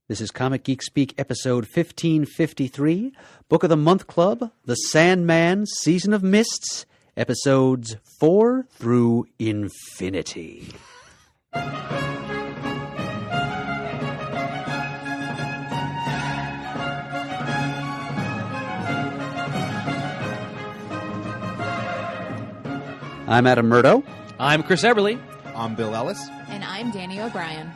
This is Comic Geek Speak, episode 1553, Book of the Month Club, The Sandman, Season of Mists, episodes 4 through Infinity. I'm Adam Murdo. I'm Chris Eberly. I'm Bill Ellis. And I'm Danny O'Brien.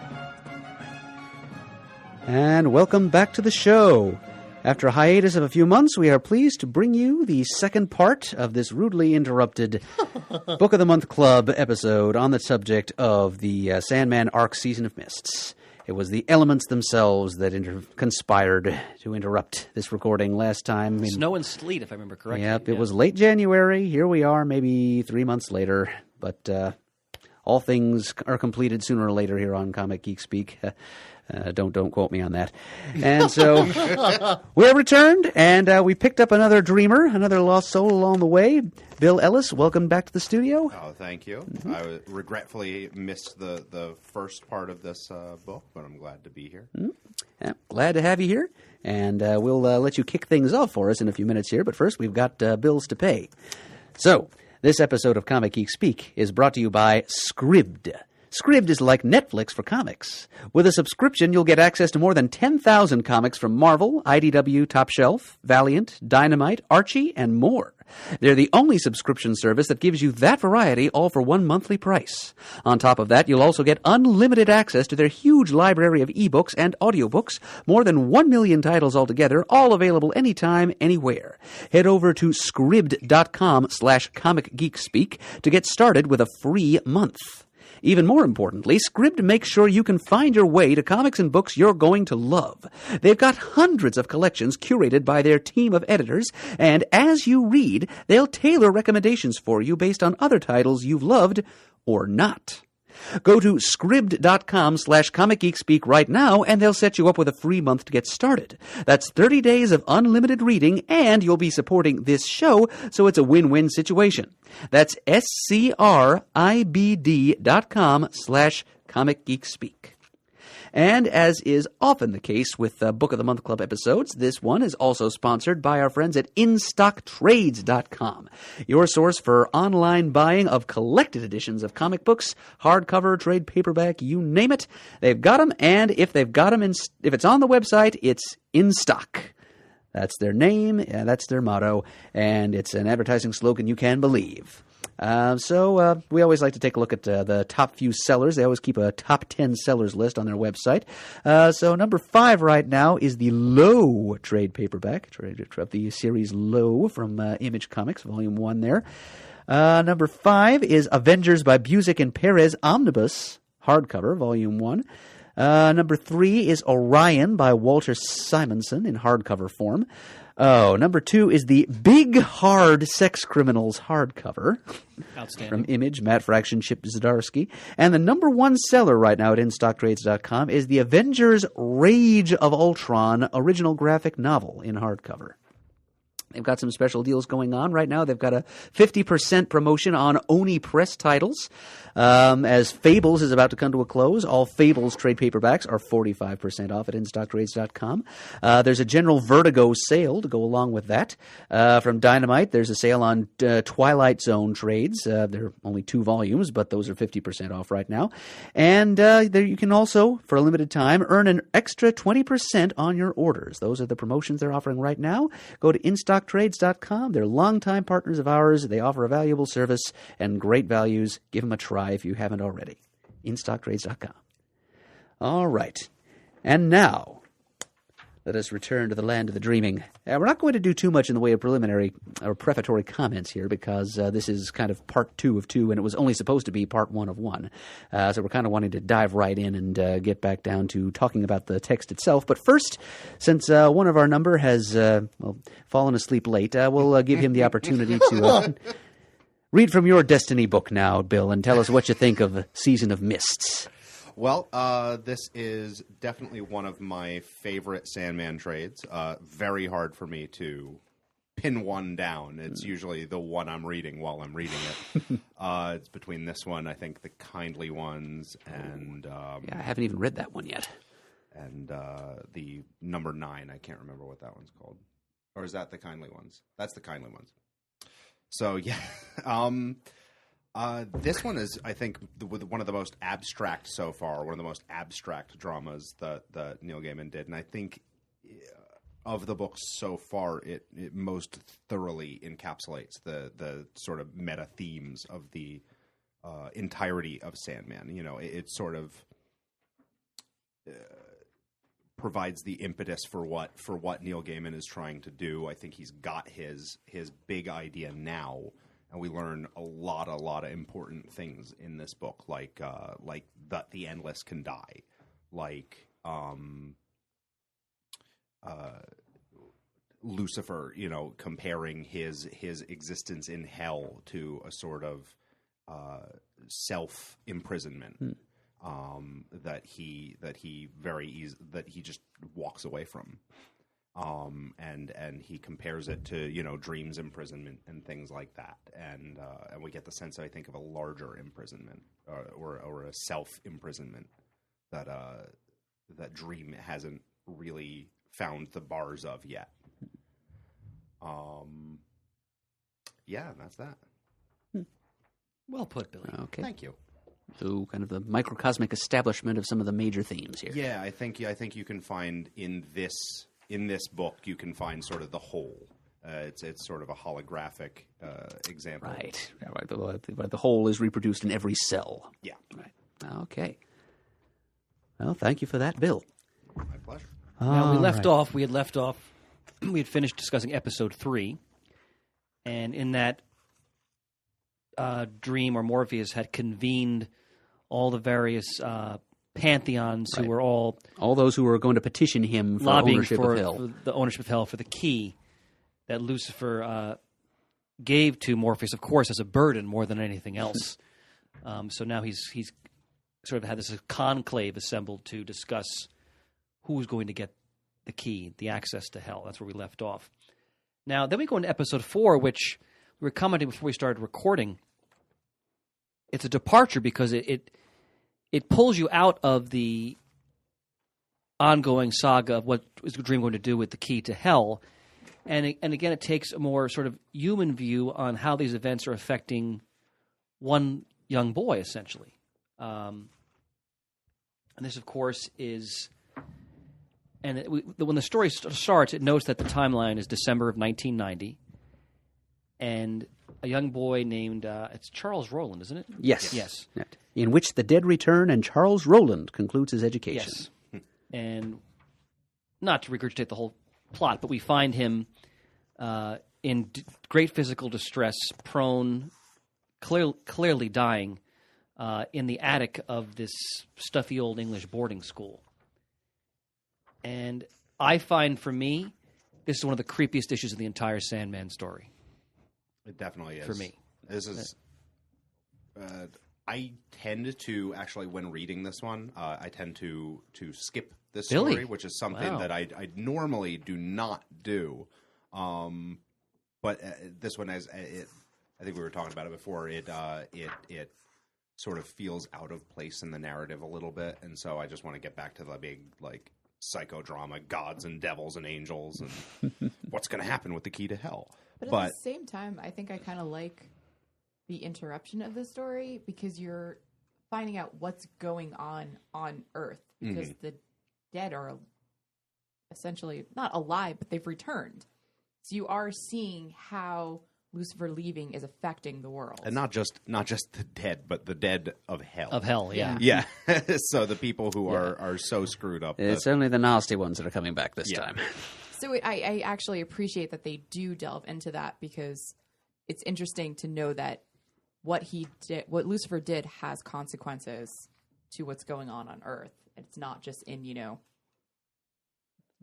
And welcome back to the show. After a hiatus of a few months, we are pleased to bring you the second part of this rudely interrupted Book of the Month Club episode on the subject of the Sandman arc Season of Mists. It was the elements themselves that conspired to interrupt this recording last time. Snow and sleet, if I remember correctly. Yep, it was late January. Here we are, maybe 3 months later. But all things are completed sooner or later here on Comic Geek Speak. Don't quote me on that. And so we have returned, and we picked up another dreamer, another lost soul along the way. Bill Ellis, welcome back to the studio. Oh, thank you. Mm-hmm. I regretfully missed the first part of this book, but I'm glad to be here. Mm-hmm. Yeah, glad to have you here, and we'll let you kick things off for us in a few minutes here. But first, we've got bills to pay. So this episode of Comic Geek Speak is brought to you by Scribd. Scribd is like Netflix for comics. With a subscription, you'll get access to more than 10,000 comics from Marvel, IDW, Top Shelf, Valiant, Dynamite, Archie, and more. They're the only subscription service that gives you that variety all for one monthly price. On top of that, you'll also get unlimited access to their huge library of ebooks and audiobooks, more than 1 million titles altogether, all available anytime, anywhere. Head over to scribd.com/comicgeekspeak to get started with a free month. Even more importantly, Scribd makes sure you can find your way to comics and books you're going to love. They've got hundreds of collections curated by their team of editors, and as you read, they'll tailor recommendations for you based on other titles you've loved or not. Go to scribd.com/comicgeekspeak right now, and they'll set you up with a free month to get started. That's 30 days of unlimited reading, and you'll be supporting this show, so it's a win-win situation. That's scribd.com/comicgeekspeak. And as is often the case with Book of the Month Club episodes, this one is also sponsored by our friends at InStockTrades.com, your source for online buying of collected editions of comic books, hardcover, trade paperback, you name it. They've got them, and if they've got them, if it's on the website, it's in stock. That's their name, that's their motto, and it's an advertising slogan you can believe. So we always like to take a look at the top few sellers. They always keep a top 10 sellers list on their website. So number 5 right now is the Low trade paperback, the series Low from Image Comics, Volume 1 there. Number 5 is Avengers by Busiek and Perez Omnibus, hardcover, Volume 1. Number 3 is Orion by Walter Simonson in hardcover form. Oh, number 2 is the Big Hard Sex Criminals hardcover. Outstanding. From Image, Matt Fraction, Chip Zdarsky. And the number 1 seller right now at InStockTrades.com is the Avengers Rage of Ultron original graphic novel in hardcover. They've got some special deals going on right now. They've got a 50% promotion on Oni Press titles. As Fables is about to come to a close, all Fables trade paperbacks are 45% off at InStockTrades.com. There's a general Vertigo sale to go along with that. From Dynamite, there's a sale on Twilight Zone trades. There are only 2 volumes, but those are 50% off right now. And there you can also, for a limited time, earn an extra 20% on your orders. Those are the promotions they're offering right now. Go to InStockTrades.com. They're longtime partners of ours. They offer a valuable service and great values. Give them a try if you haven't already. InStockTrades.com. All right. And now, let us return to the land of the dreaming. We're not going to do too much in the way of preliminary or prefatory comments here because this is kind of part 2 of 2, and it was only supposed to be part 1 of 1. So we're kind of wanting to dive right in and get back down to talking about the text itself. But first, since one of our number has fallen asleep late, we'll give him the opportunity to read from your Destiny book now, Bill, and tell us what you think of Season of Mists. Well, this is definitely one of my favorite Sandman trades. Very hard for me to pin one down. It's usually the one I'm reading while I'm reading it. It's between this one, I think, The Kindly Ones, and... yeah, I haven't even read that one yet. and the number 9. I can't remember what that one's called. Or is that the kindly ones? That's the kindly ones. So yeah, this one is, I think, one of the most abstract so far. One of the most abstract dramas that Neil Gaiman did, and I think of the books so far, it most thoroughly encapsulates the sort of meta themes of the entirety of Sandman. You know, it sort of provides the impetus for what Neil Gaiman is trying to do. I think he's got his big idea now, and we learn a lot of important things in this book, like that the endless can die, like Lucifer, you know, comparing his existence in hell to a sort of self imprisonment that he just walks away from, and he compares it to, you know, dreams imprisonment and things like that, and we get the sense, I think, of a larger imprisonment or a self imprisonment that Dream hasn't really found the bars of yet. Yeah, that's that. Well put, Billy. Okay. Thank you. So, kind of the microcosmic establishment of some of the major themes here. Yeah, I think you can find in this book, you can find sort of the whole. It's sort of a holographic example. Right. Yeah, right. The whole is reproduced in every cell. Yeah. Right. Okay. Well, thank you for that, Bill. My pleasure. Now, we had left off, we had finished discussing episode 3, and in that Dream or Morpheus had convened all the various pantheons who were all those who were going to petition him for lobbying ownership of hell. for the ownership of hell, for the key that Lucifer gave to Morpheus, of course, as a burden more than anything else. So now he's sort of had this conclave assembled to discuss who's going to get the key, the access to hell. That's where we left off. Now, then we go into episode 4, which we were commenting before we started recording. It's a departure because it pulls you out of the ongoing saga of what is Dream going to do with the key to hell. And again, it takes a more sort of human view on how these events are affecting one young boy, essentially. And this, of course, is... And when the story starts, it notes that the timeline is December of 1990. And a young boy named... it's Charles Rowland, isn't it? Yes. Yes. In which the dead return and Charles Rowland concludes his education. Yes. And not to regurgitate the whole plot, but we find him in great physical distress, prone, clearly dying, in the attic of this stuffy old English boarding school. And I find, for me, this is one of the creepiest issues of the entire Sandman story. It definitely is. For me. This is... I tend to, actually, when reading this one, I tend to skip this story, Really? which is something that I normally do not do. But this one, I think we were talking about it before, it sort of feels out of place in the narrative a little bit, and so I just want to get back to the big, like, psychodrama, gods and devils and angels, and what's going to happen with the key to hell. But at the same time, I think I kind of like the interruption of the story because you're finding out what's going on Earth, because the dead are essentially not alive, but they've returned. So you are seeing how Lucifer leaving is affecting the world. And not just the dead, but the dead of hell. Of hell, yeah. Yeah. So the people who are so screwed up. It's only the nasty ones that are coming back this time. So I actually appreciate that they do delve into that, because it's interesting to know that what Lucifer did has consequences to what's going on Earth. It's not just in,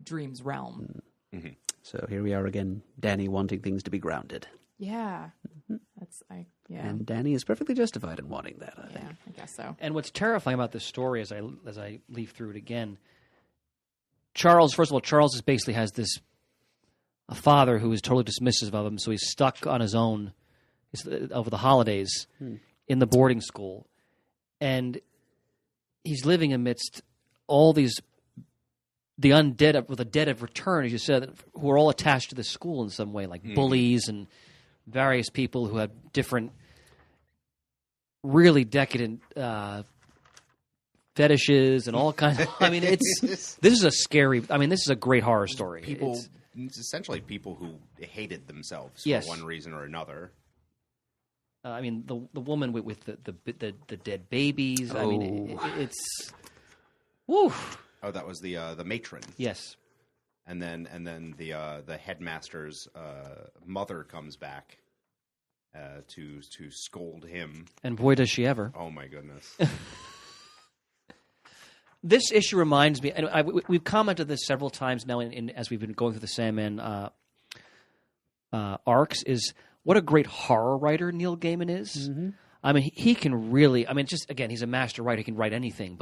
Dream's realm. Mm-hmm. So here we are again, Danny wanting things to be grounded. Yeah. And Danny is perfectly justified in wanting that, I think. Yeah, I guess so. And what's terrifying about this story, as I leaf through it again, Charles basically has a father who is totally dismissive of him, so he's stuck on his own over the holidays in the boarding school. And he's living amidst all these the undead, the dead have returned, as you said, who are all attached to the school in some way, like bullies and various people who have different, really decadent fetishes and all kinds of. I mean, this is a scary. I mean, this is a great horror story. It's essentially people who hated themselves Yes. for one reason or another. I mean, the woman with the dead babies. I mean, it's. Woo. Oh, that was the matron. Yes. And then the headmaster's mother comes back to scold him. And boy, does she ever. Oh my goodness. This issue reminds me, and we've commented this several times now as we've been going through the Sandman arcs, is what a great horror writer Neil Gaiman is. Mm-hmm. I mean, he can really, I mean, just, again, he's a master writer. He can write anything,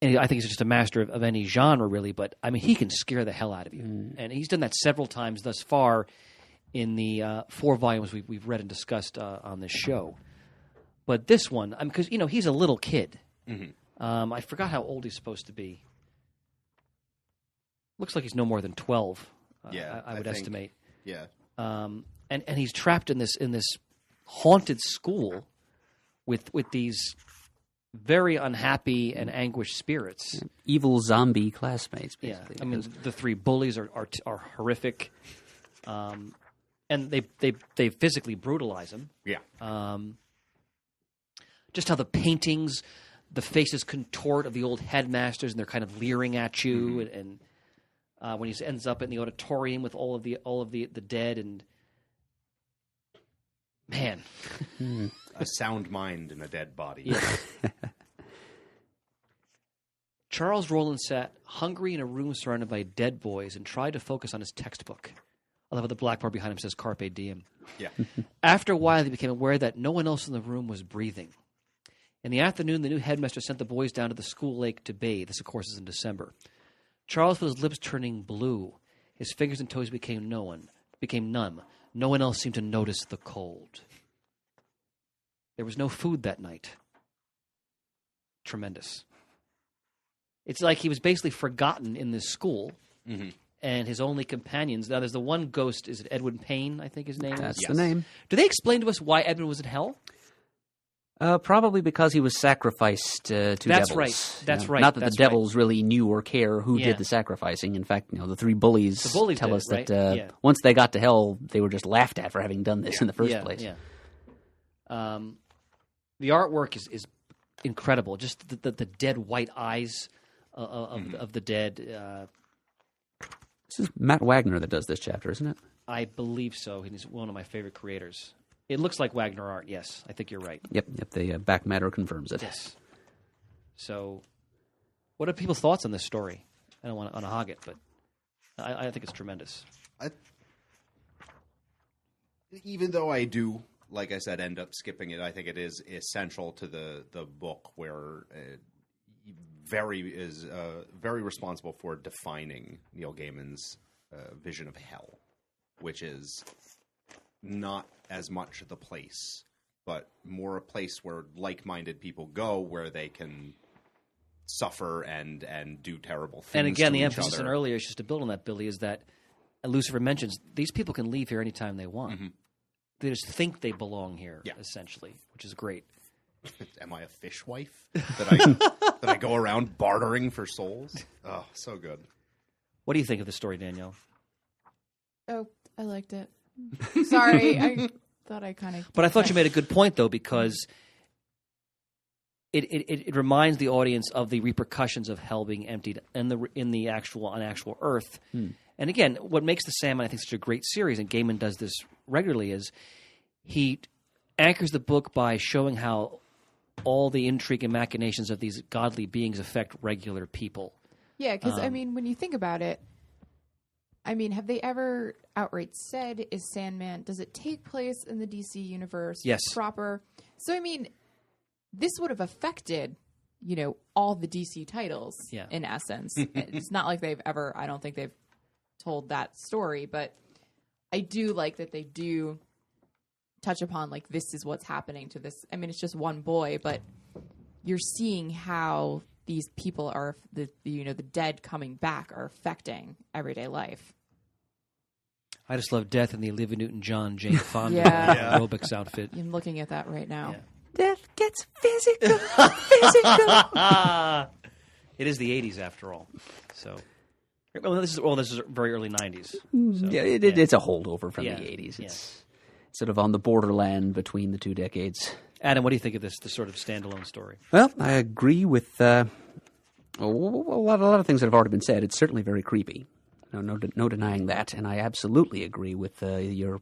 and I think he's just a master of any genre, really, but, I mean, he can scare the hell out of you. Mm. And he's done that several times thus far in the 4 volumes we've read and discussed on this show. But this one, because, he's a little kid. Mm-hmm. I forgot how old he's supposed to be. Looks like he's no more than 12. I would estimate. Yeah. And he's trapped in this haunted school with these very unhappy and anguished spirits. Evil zombie classmates, basically. Yeah. I mean, the 3 bullies are horrific, and they physically brutalize him. Yeah. Just how the paintings. The faces contort of the old headmasters, and they're kind of leering at you. Mm-hmm. And when he ends up in the auditorium with all of the dead, and man, a sound mind in a dead body. Yeah. Charles Rowland sat hungry in a room surrounded by dead boys and tried to focus on his textbook. I love how the blackboard behind him says "Carpe Diem." Yeah. After a while, he became aware that no one else in the room was breathing. In the afternoon, the new headmaster sent the boys down to the school lake to bathe. This, of course, is in December. Charles felt his lips turning blue. His fingers and toes became numb. No one else seemed to notice the cold. There was no food that night. Tremendous. It's like he was basically forgotten in this school, and his only companions. Now, there's the one ghost. Is it Edwin Payne, I think his name is? That's the name. Do they explain to us why Edwin was in hell? Probably because he was sacrificed to devils. That's right. Not that the devils really knew or care who did the sacrificing. In fact, the 3 bullies tell us that once they got to hell, they were just laughed at for having done this in the first place. Yeah. The artwork is incredible. Just the dead white eyes of the dead. This is Matt Wagner that does this chapter, isn't it? I believe so. He's one of my favorite creators. It looks like Wagner art, yes. I think you're right. Yep. The back matter confirms it. Yes. So, what are people's thoughts on this story? I don't want to hog it, but I think it's tremendous. Even though I do, like I said, end up skipping it, I think it is essential to the book where very responsible for defining Neil Gaiman's vision of hell, which is not as much the place, but more a place where like-minded people go, where they can suffer and do terrible things. And again, to the each emphasis other. on earlier, just to build on that, Billy, is that Lucifer mentions these people can leave here anytime they want. Mm-hmm. They just think they belong here, essentially, which is great. Am I a fishwife? That I go around bartering for souls? Oh, so good. What do you think of the story, Danielle? Oh, I liked it. Sorry, I thought I kind of... But I thought you made a good point, though, because it reminds the audience of the repercussions of hell being emptied on actual Earth. And again, what makes the Sandman, I think, such a great series, and Gaiman does this regularly, is he anchors the book by showing how all the intrigue and machinations of these godly beings affect regular people. Yeah, because, when you think about it, have they ever outright said, is Sandman, does it take place in the DC universe? Yes. Proper? So, this would have affected, all the DC titles, in essence. It's not like I don't think they've told that story, but I do like that they do touch upon, this is what's happening to this. It's just one boy, but you're seeing how these people are the dead coming back are affecting everyday life. I just love Death in the Olivia Newton-John Jane Fonda Yeah. aerobics outfit. I'm looking at that right now. Yeah. Death gets physical, physical. It is the 80s after all. So, this is very early 90s. So, Yeah, it's a holdover from Yeah. the 80s. Yeah. It's sort of on the borderland between the two decades. Adam, what do you think of this sort of standalone story? Well, I agree with a lot of things that have already been said. It's certainly very creepy. No denying that, and I absolutely agree with your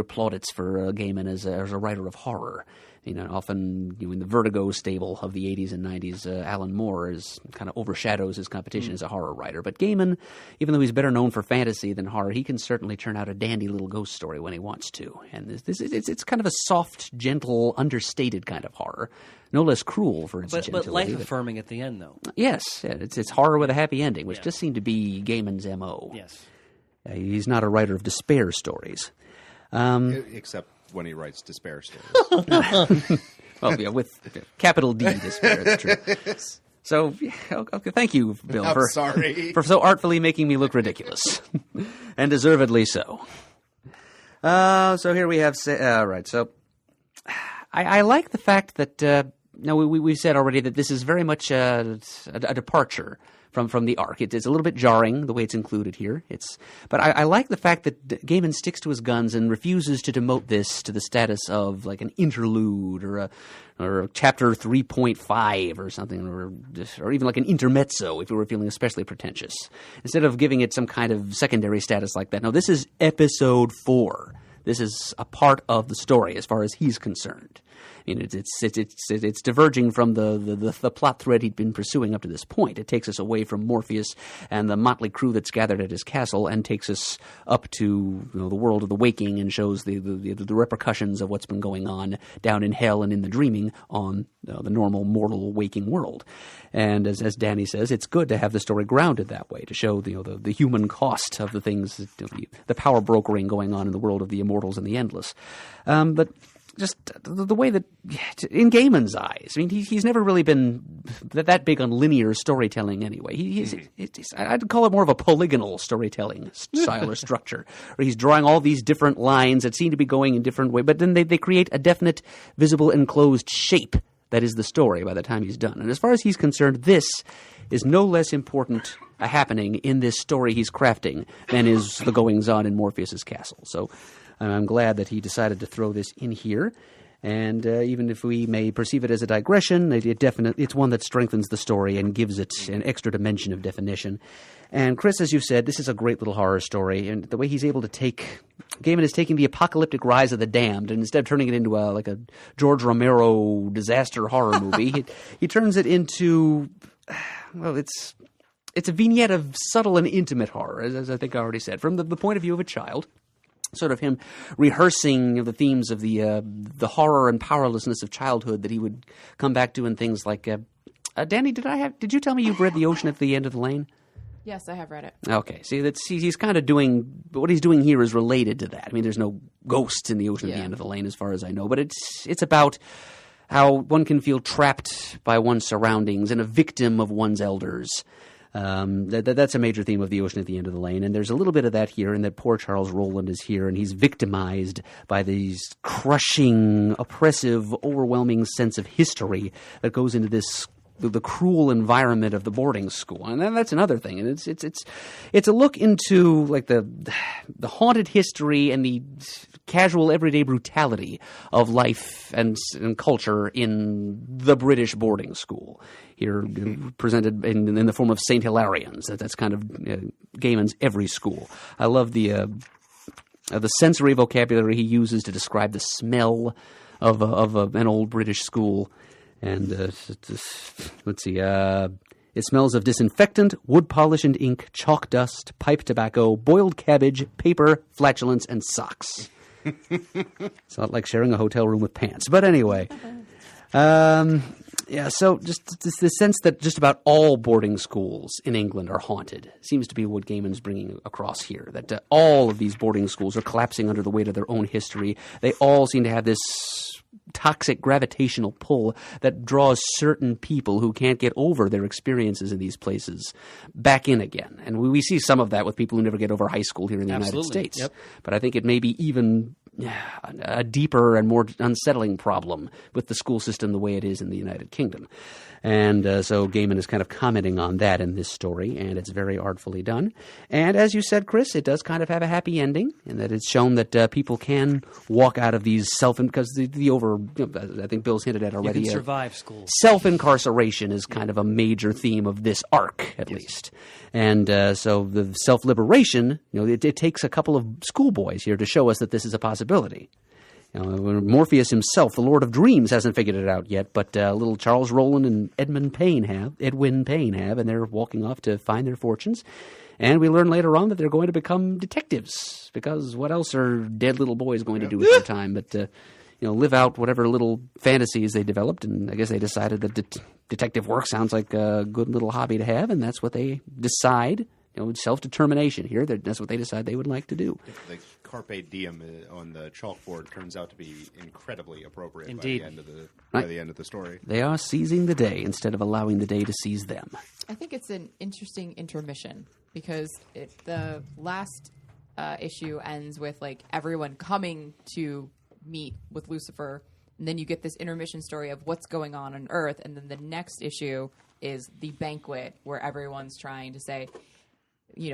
plaudits for Gaiman as a writer of horror. Often in the Vertigo stable of the 80s and 90s, Alan Moore kind of overshadows his competition as a horror writer. But Gaiman, even though he's better known for fantasy than horror, he can certainly turn out a dandy little ghost story when he wants to. And it's kind of a soft, gentle, understated kind of horror. No less cruel for its But gentility. life-affirming at the end, though. Yes, it's horror with a happy ending, which just seemed to be Gaiman's M.O. Yes. He's not a writer of despair stories. Except when he writes despair stories. Well, yeah, with capital D despair, that's true. So, okay, thank you, Bill, I'm sorry. for so artfully making me look ridiculous. And deservedly so. So here we have... right, so I like the fact that... we've said already that this is very much a departure from the arc. It's a little bit jarring the way it's included here. But I like the fact that Gaiman sticks to his guns and refuses to demote this to the status of like an interlude or a chapter 3.5 or something, or even like an intermezzo if you were feeling especially pretentious. Instead of giving it some kind of secondary status like that. No, this is episode 4. This is a part of the story as far as he's concerned. It's diverging from the plot thread he'd been pursuing up to this point. It takes us away from Morpheus and the motley crew that's gathered at his castle, and takes us up to the world of the waking, and shows the repercussions of what's been going on down in hell and in the dreaming on the normal mortal waking world. And as Danny says, it's good to have the story grounded that way, to show the human cost of the things, the power brokering going on in the world of the immortals and the endless. But just the way that, in Gaiman's eyes, I mean, he's never really been that big on linear storytelling anyway. I'd call it more of a polygonal storytelling style or structure, where he's drawing all these different lines that seem to be going in different ways, but then they create a definite, visible, enclosed shape that is the story by the time he's done. And as far as he's concerned, this is no less important a happening in this story he's crafting than is the goings-on in Morpheus's castle. So I'm glad that he decided to throw this in here. And even if we may perceive it as a digression, it's one that strengthens the story and gives it an extra dimension of definition. And Chris, as you said, this is a great little horror story. And the way he's able to Gaiman is taking the apocalyptic rise of the damned, and instead of turning it into a George Romero disaster horror movie, he turns it into, well, it's a vignette of subtle and intimate horror, as I think I already said, from the point of view of a child. Sort of him rehearsing the themes of the horror and powerlessness of childhood that he would come back to in things like Danny, did you tell me you've read The Ocean at the End of the Lane? Yes, I have read it. Okay, see, he's kind of doing what he's doing here is related to that. I mean, there's no ghosts in The Ocean at the End of the Lane, as far as I know, but it's about how one can feel trapped by one's surroundings and a victim of one's elders. That's a major theme of The Ocean at the End of the Lane, and there's a little bit of that here, in that poor Charles Rowland is here, and he's victimized by these crushing, oppressive, overwhelming sense of history that goes into the cruel environment of the boarding school. And that's another thing, and it's a look into like the haunted history and the casual everyday brutality of life and culture in the British boarding school. Here, presented in the form of St. Hilarions. That's kind of Gaiman's every school. I love the sensory vocabulary he uses to describe the smell of an old British school. And let's see, it smells of disinfectant, wood polish and ink, chalk dust, pipe tobacco, boiled cabbage, paper, flatulence, and socks. It's not like sharing a hotel room with pants. But anyway... Yeah, so just the sense that just about all boarding schools in England are haunted seems to be what Gaiman's bringing across here, that all of these boarding schools are collapsing under the weight of their own history. They all seem to have this toxic gravitational pull that draws certain people who can't get over their experiences in these places back in again. And we see some of that with people who never get over high school here in the United States. Yep. But I think it may be even a deeper and more unsettling problem with the school system the way it is in the United Kingdom. And so Gaiman is kind of commenting on that in this story, and it's very artfully done. And as you said, Chris, it does kind of have a happy ending, in that it's shown that people can walk out of these because I think Bill's hinted at already. You can survive school. Self-incarceration is kind of a major theme of this arc, at least. And so the self-liberation, it takes a couple of schoolboys here to show us that this is a possibility. Morpheus himself, the Lord of Dreams, hasn't figured it out yet, but little Charles Rowland and Edwin Payne have, and they're walking off to find their fortunes. And we learn later on that they're going to become detectives, because what else are dead little boys going to do with their time but live out whatever little fantasies they developed, and I guess they decided that detective work sounds like a good little hobby to have, and that's what they decide. Self-determination here. That's what they decide they would like to do. The carpe diem on the chalkboard turns out to be incredibly appropriate. Indeed. By the end of the story. They are seizing the day instead of allowing the day to seize them. I think it's an interesting intermission because the last issue ends with everyone coming to meet with Lucifer, and then you get this intermission story of what's going on Earth, and then the next issue is the banquet where everyone's trying to say,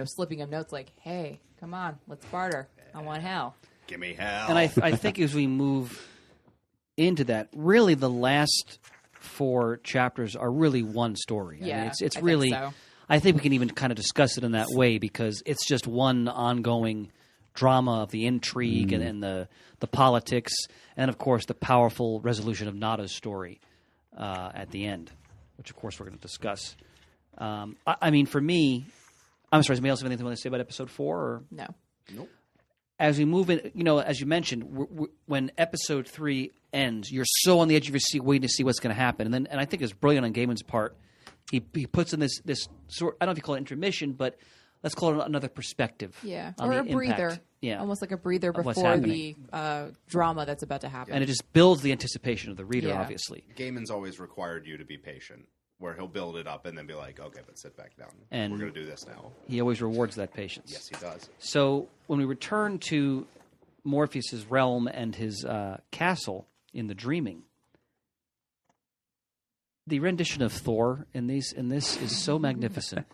slipping them notes like, hey, come on, let's barter. I want hell. Give me hell. And I think as we move into that, really the last 4 chapters are really one story. Yeah, I mean, it's I really. think so. I think we can even kind of discuss it in that way because it's just one ongoing drama of the intrigue and the politics, and of course the powerful resolution of Nada's story at the end, which of course we're going to discuss. I mean, for me. I'm sorry, does anybody else have anything to say about episode 4? Or? No. Nope. As we move in, as you mentioned, when episode 3 ends, you're so on the edge of your seat waiting to see what's going to happen. And I think it's brilliant on Gaiman's part. He puts in this sort, I don't know if you call it intermission, but let's call it another perspective. Yeah, on or the a breather. impact. Yeah. Almost like a breather Of what's before happening. the drama that's about to happen. And it just builds the anticipation of the reader, Yeah. obviously. Gaiman's always required you to be patient, where he'll build it up and then be like, okay, but sit back down. And we're going to do this now. He always rewards that patience. Yes, he does. So when we return to Morpheus' realm and his castle in the dreaming, the rendition of Thor in this is so magnificent.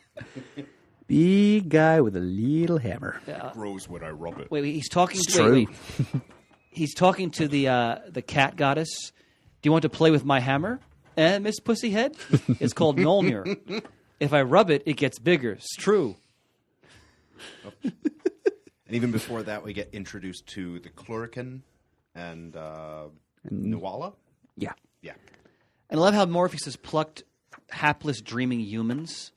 Big guy with a little hammer. Grows when I rub it. Wait, he's talking. It's true. He's talking to the cat goddess. Do you want to play with my hammer, Miss Pussyhead? It's called Mjolnir. If I rub it, it gets bigger. It's true. And even before that, we get introduced to the Clurican and Nuala. Yeah. Yeah. And I love how Morpheus has plucked hapless dreaming humans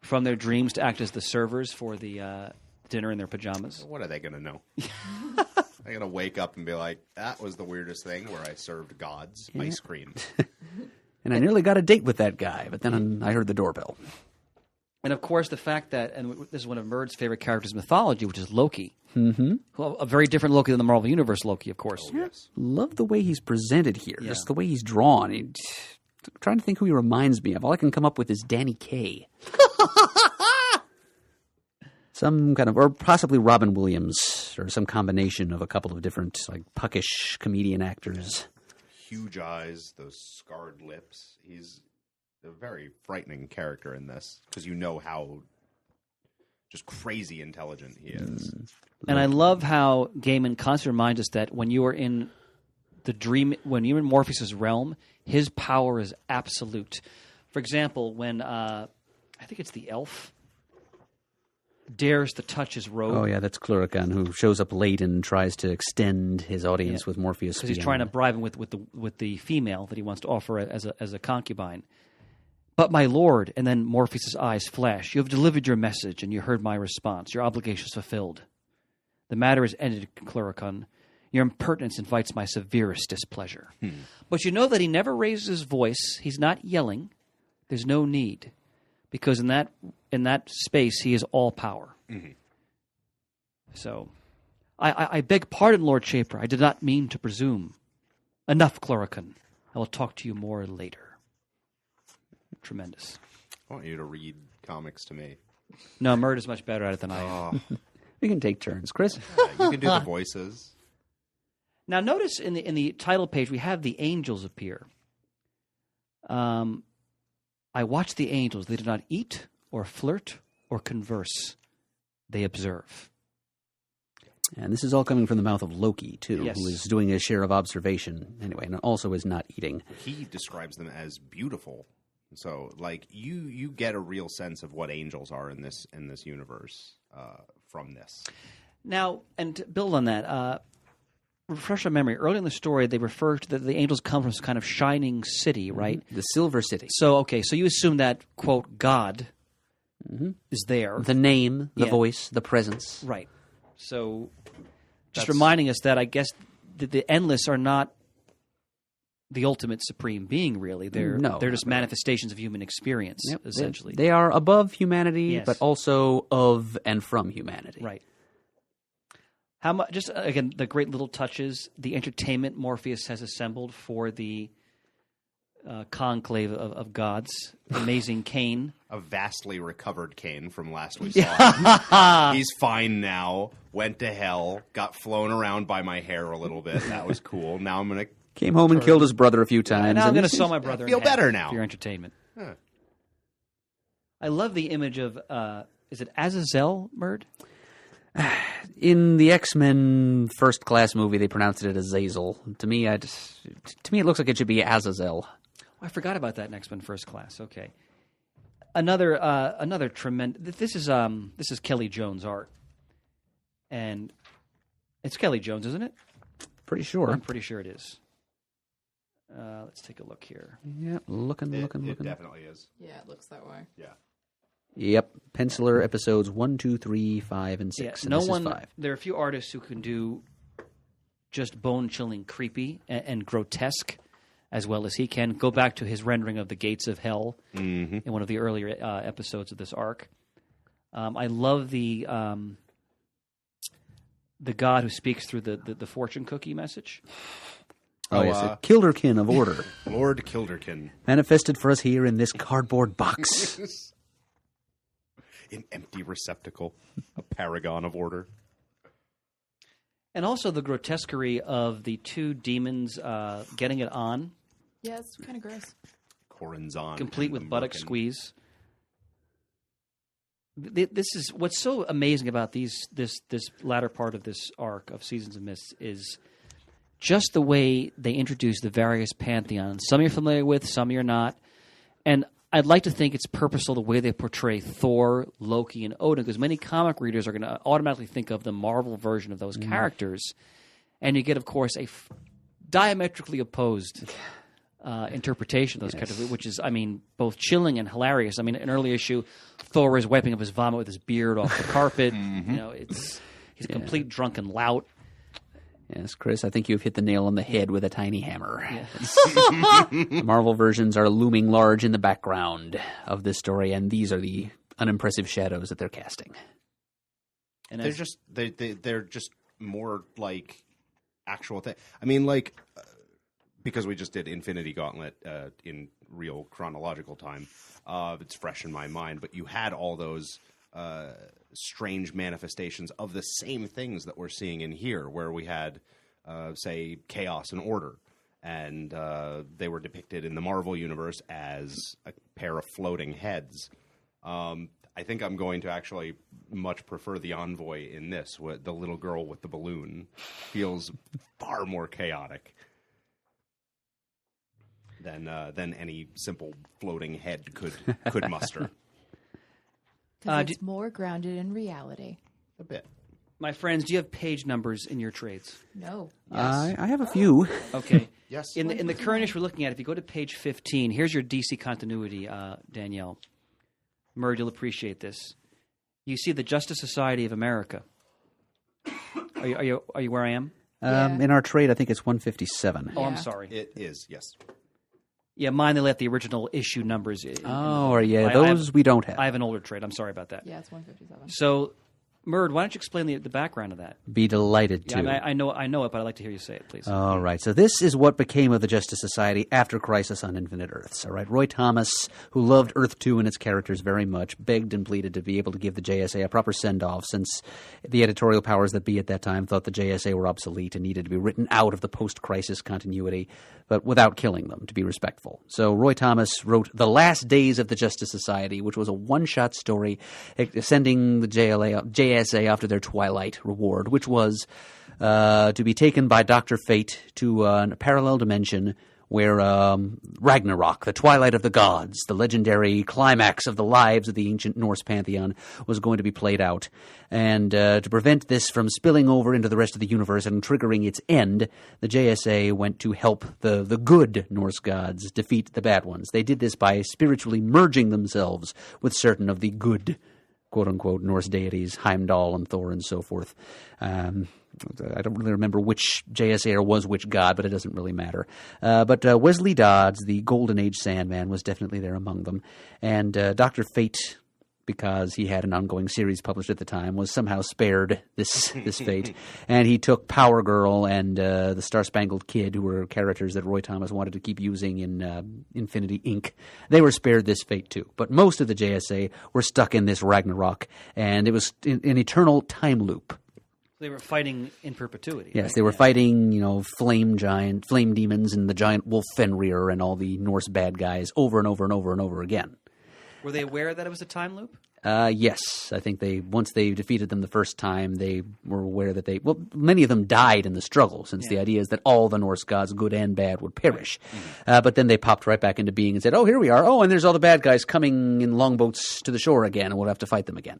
from their dreams to act as the servers for the dinner in their pajamas. What are they going to know? They're going to wake up and be like, that was the weirdest thing where I served gods ice cream. And I nearly got a date with that guy, but then I heard the doorbell. And of course, the fact that, and this is one of Murd's favorite characters in mythology, which is Loki. Mm-hmm. A very different Loki than the Marvel Universe Loki, of course. Oh, yes. Love the way he's presented here. Yeah. Just the way he's drawn. Trying to think who he reminds me of. All I can come up with is Danny Kaye. Some kind of, or possibly Robin Williams, or some combination of a couple of different, puckish comedian actors. Huge eyes, those scarred lips. He's a very frightening character in this because you know how just crazy intelligent he is. And I love how Gaiman constantly reminds us that when you are in the dream, when you're in Morpheus' realm, his power is absolute. For example, when I think it's the elf dares to touch his robe. Oh, yeah, that's Clurican, who shows up late and tries to extend his audience with Morpheus. Because he's trying to bribe him with the female that he wants to offer as a concubine. But my lord, and then Morpheus' eyes flash, you have delivered your message and you heard my response. Your obligation is fulfilled. The matter is ended, Clurican. Your impertinence invites my severest displeasure. But you know that he never raises his voice. He's not yelling. There's no need. Because in that space, he is all power. So, I beg pardon, Lord Shaper. I did not mean to presume. Enough, Chlorocan. I will talk to you more later. Tremendous. I want you to read comics to me. No, Murd is much better at it than I am. We can take turns, Chris. Yeah, you can do the voices. Now, notice in the title page, we have the angels appear. I watch the angels. They do not eat or flirt or converse. They observe. And this is all coming from the mouth of Loki, too, Yes. who is doing his share of observation anyway, and also is not eating. He describes them as beautiful. So, like, you get a real sense of what angels are in this universe from this. Now, and to build on that, refresh my memory. Early in the story, they refer to the angels come from some kind of shining city, right? The Silver City. So, okay, so you assume that, quote, God is there. The name, the Yeah. voice, the presence. Right. So, just reminding us that I guess the endless are not the ultimate supreme being, really. They're just manifestations of human experience, Yep. essentially. They are above humanity, Yes. but also of and from humanity. Right. How much? Just again, the great little touches, the entertainment Morpheus has assembled for the conclave of gods. Amazing cane. A vastly recovered Kane from last we saw. He's fine now. Went to hell. Got flown around by my hair a little bit. That was cool. Now I'm going to... Came home and killed his brother a few times. Now I'm and going to he's- sew my brother. feel in half better now. for your entertainment. Huh. I love the image of. Is it Azazel, Murd? In the X-Men First Class movie, they pronounced it Azazel. To me, it looks like it should be Azazel. Oh, I forgot about that in X-Men First Class. Okay, another tremendous. This is Kelly Jones' art, and it's Kelly Jones, isn't it? Pretty sure. I'm pretty sure it is. Let's take a look here. Yep, looking. It definitely is. Yeah, it looks that way. Yeah. Yep, Penciler episodes 1, 2, 3, 5, and 6. Yeah, and no this is one. 5. There are a few artists who can do just bone-chilling, creepy, and grotesque, as well as he can. Go back to his rendering of the Gates of Hell in one of the earlier episodes of this arc. I love the god who speaks through the fortune cookie message. Oh, yes, a Kilderkin of order. Lord Kilderkin. Manifested for us here in this cardboard box. An empty receptacle. A paragon of order. And also the grotesquerie of the two demons getting it on, Yeah, it's kind of gross. Corinzon. complete with and buttock Merkin. squeeze. This is what's so amazing about this latter part of this arc of Seasons of Mist is just the way they introduce the various pantheons. Some you're familiar with, some you're not. And I'd like to think it's purposeful the way they portray Thor, Loki, and Odin, because many comic readers are going to automatically think of the Marvel version of those characters. And you get, of course, a diametrically opposed interpretation of those characters, which is, I mean, both chilling and hilarious. I mean, in an early issue, Thor is wiping up his vomit with his beard off the carpet. You know, he's a complete drunken lout. Yes, Chris, I think you've hit the nail on the head with a tiny hammer. The Marvel versions are looming large in the background of this story, and these are the unimpressive shadows that they're casting. And They're just they're just more like actual thing. I mean, like because we just did Infinity Gauntlet in real chronological time, it's fresh in my mind. But you had all those strange manifestations of the same things that we're seeing in here, where we had, say, chaos and order, and they were depicted in the Marvel universe as a pair of floating heads. I think I'm going to actually much prefer the Envoy in this. The little girl with the balloon feels far more chaotic than any simple floating head could muster. Because it's more grounded in reality. A bit. my friends, do you have page numbers in your trades? No. I have a few. Okay. Yes. In the current issue we're looking at, if you go to page 15, here's your DC continuity, Danielle. Murd, you'll appreciate this. You see the Justice Society of America. Are you where I am? In our trade, I think it's 157. Oh, I'm Yeah. sorry. It is, yes. Yeah, mine, they left the original issue numbers. Oh, or yeah, I those have- we don't have. I have an older trade. I'm sorry about that. Yeah, it's 157. So, Murd, why don't you explain the background of that? Be delighted Yeah, to. I know it, but I'd like to hear you say it, please. All right. So this is what became of the Justice Society after Crisis on Infinite Earths. All right. Roy Thomas, who loved Earth 2 and its characters very much, begged and pleaded to be able to give the JSA a proper send-off, since the editorial powers that be at that time thought the JSA were obsolete and needed to be written out of the post-Crisis continuity, but without killing them, to be respectful. So Roy Thomas wrote The Last Days of the Justice Society, which was a one-shot story sending the JSA off to their twilight reward, which was to be taken by Dr. Fate to a parallel dimension where Ragnarok, the twilight of the gods, the legendary climax of the lives of the ancient Norse pantheon, was going to be played out. And to prevent this from spilling over into the rest of the universe and triggering its end, the JSA went to help the good Norse gods defeat the bad ones. They did this by spiritually merging themselves with certain of the good, quote-unquote, Norse deities, Heimdall and Thor and so forth. I don't really remember which JSA was which god, but it doesn't really matter. But Wesley Dodds, the Golden Age Sandman, was definitely there among them. And Dr. Fate, because he had an ongoing series published at the time, was somehow spared this fate. And he took Power Girl and the Star-Spangled Kid, who were characters that Roy Thomas wanted to keep using in Infinity Inc. They were spared this fate too. But most of the JSA were stuck in this Ragnarok, and it was an eternal time loop. They were fighting in perpetuity. Yes, right? they were fighting, flame demons and the giant wolf Fenrir and all the Norse bad guys over and over and over and over again. Were they aware that it was a time loop? Yes, I think once they defeated them the first time, they were aware that many of them died in the struggle, since the idea is that all the Norse gods, good and bad, would perish. Mm-hmm. But then they popped right back into being and said, oh, here we are. Oh, and there's all the bad guys coming in longboats to the shore again, and we'll have to fight them again.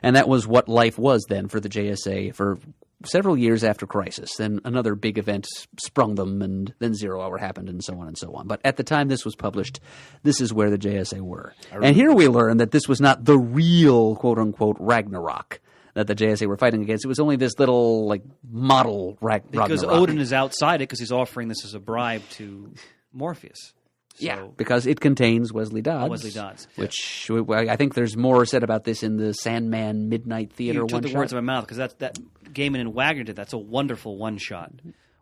And that was what life was then for the JSA for several years after Crisis. Then another big event sprung them, and then 0 Hour happened, and so on and so on. But at the time this was published, this is where the JSA were. And here we learn that this was not the real, quote-unquote, Ragnarok that the JSA were fighting against. It was only this little, model Ragnarok. Because Odin is outside it, because he's offering this as a bribe to Morpheus. Yeah, because it contains Wesley Dodds. Wesley Dodds. Which I think there's more said about this in the Sandman Midnight Theater one-shot. You took the words one-shot. out of my mouth, because that Gaiman and Wagner did. That's a wonderful one-shot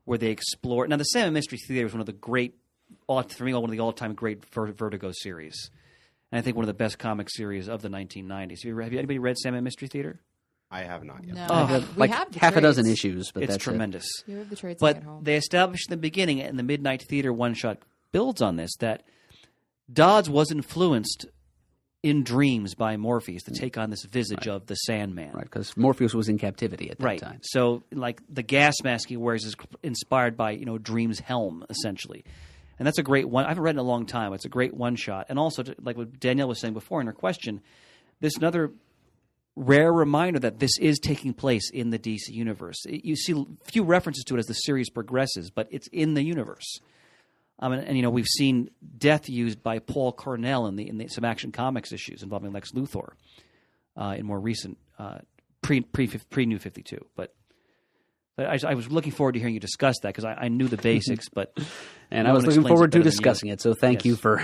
where they explore. Now, the Sandman Mystery Theater is one of the great, for me, one of the all-time great Vertigo series. And I think one of the best comic series of the 1990s. Have you anybody read Sandman Mystery Theater? I have not yet. No, we have the half a dozen trades. issues, but It's that's tremendous. You have the trades But at home. they established in the beginning, and the Midnight Theater one-shot builds on this, that Dodds was influenced in dreams by Morpheus to take on this visage of the Sandman. right, because Morpheus was in captivity at that Right. time. So, the gas mask he wears is inspired by, Dream's helm, essentially. And that's a great one. I haven't read it in a long time. It's a great one-shot. And also, like what Danielle was saying before in her question, this another rare reminder that this is taking place in the DC universe. You see a few references to it as the series progresses, but it's in the universe. And we've seen death used by Paul Cornell in some Action Comics issues involving Lex Luthor in more recent pre-New 52. But I was looking forward to hearing you discuss that, because I knew the basics, but And no I was one looking explains forward it to better than discussing you. it, so thank Yes. you for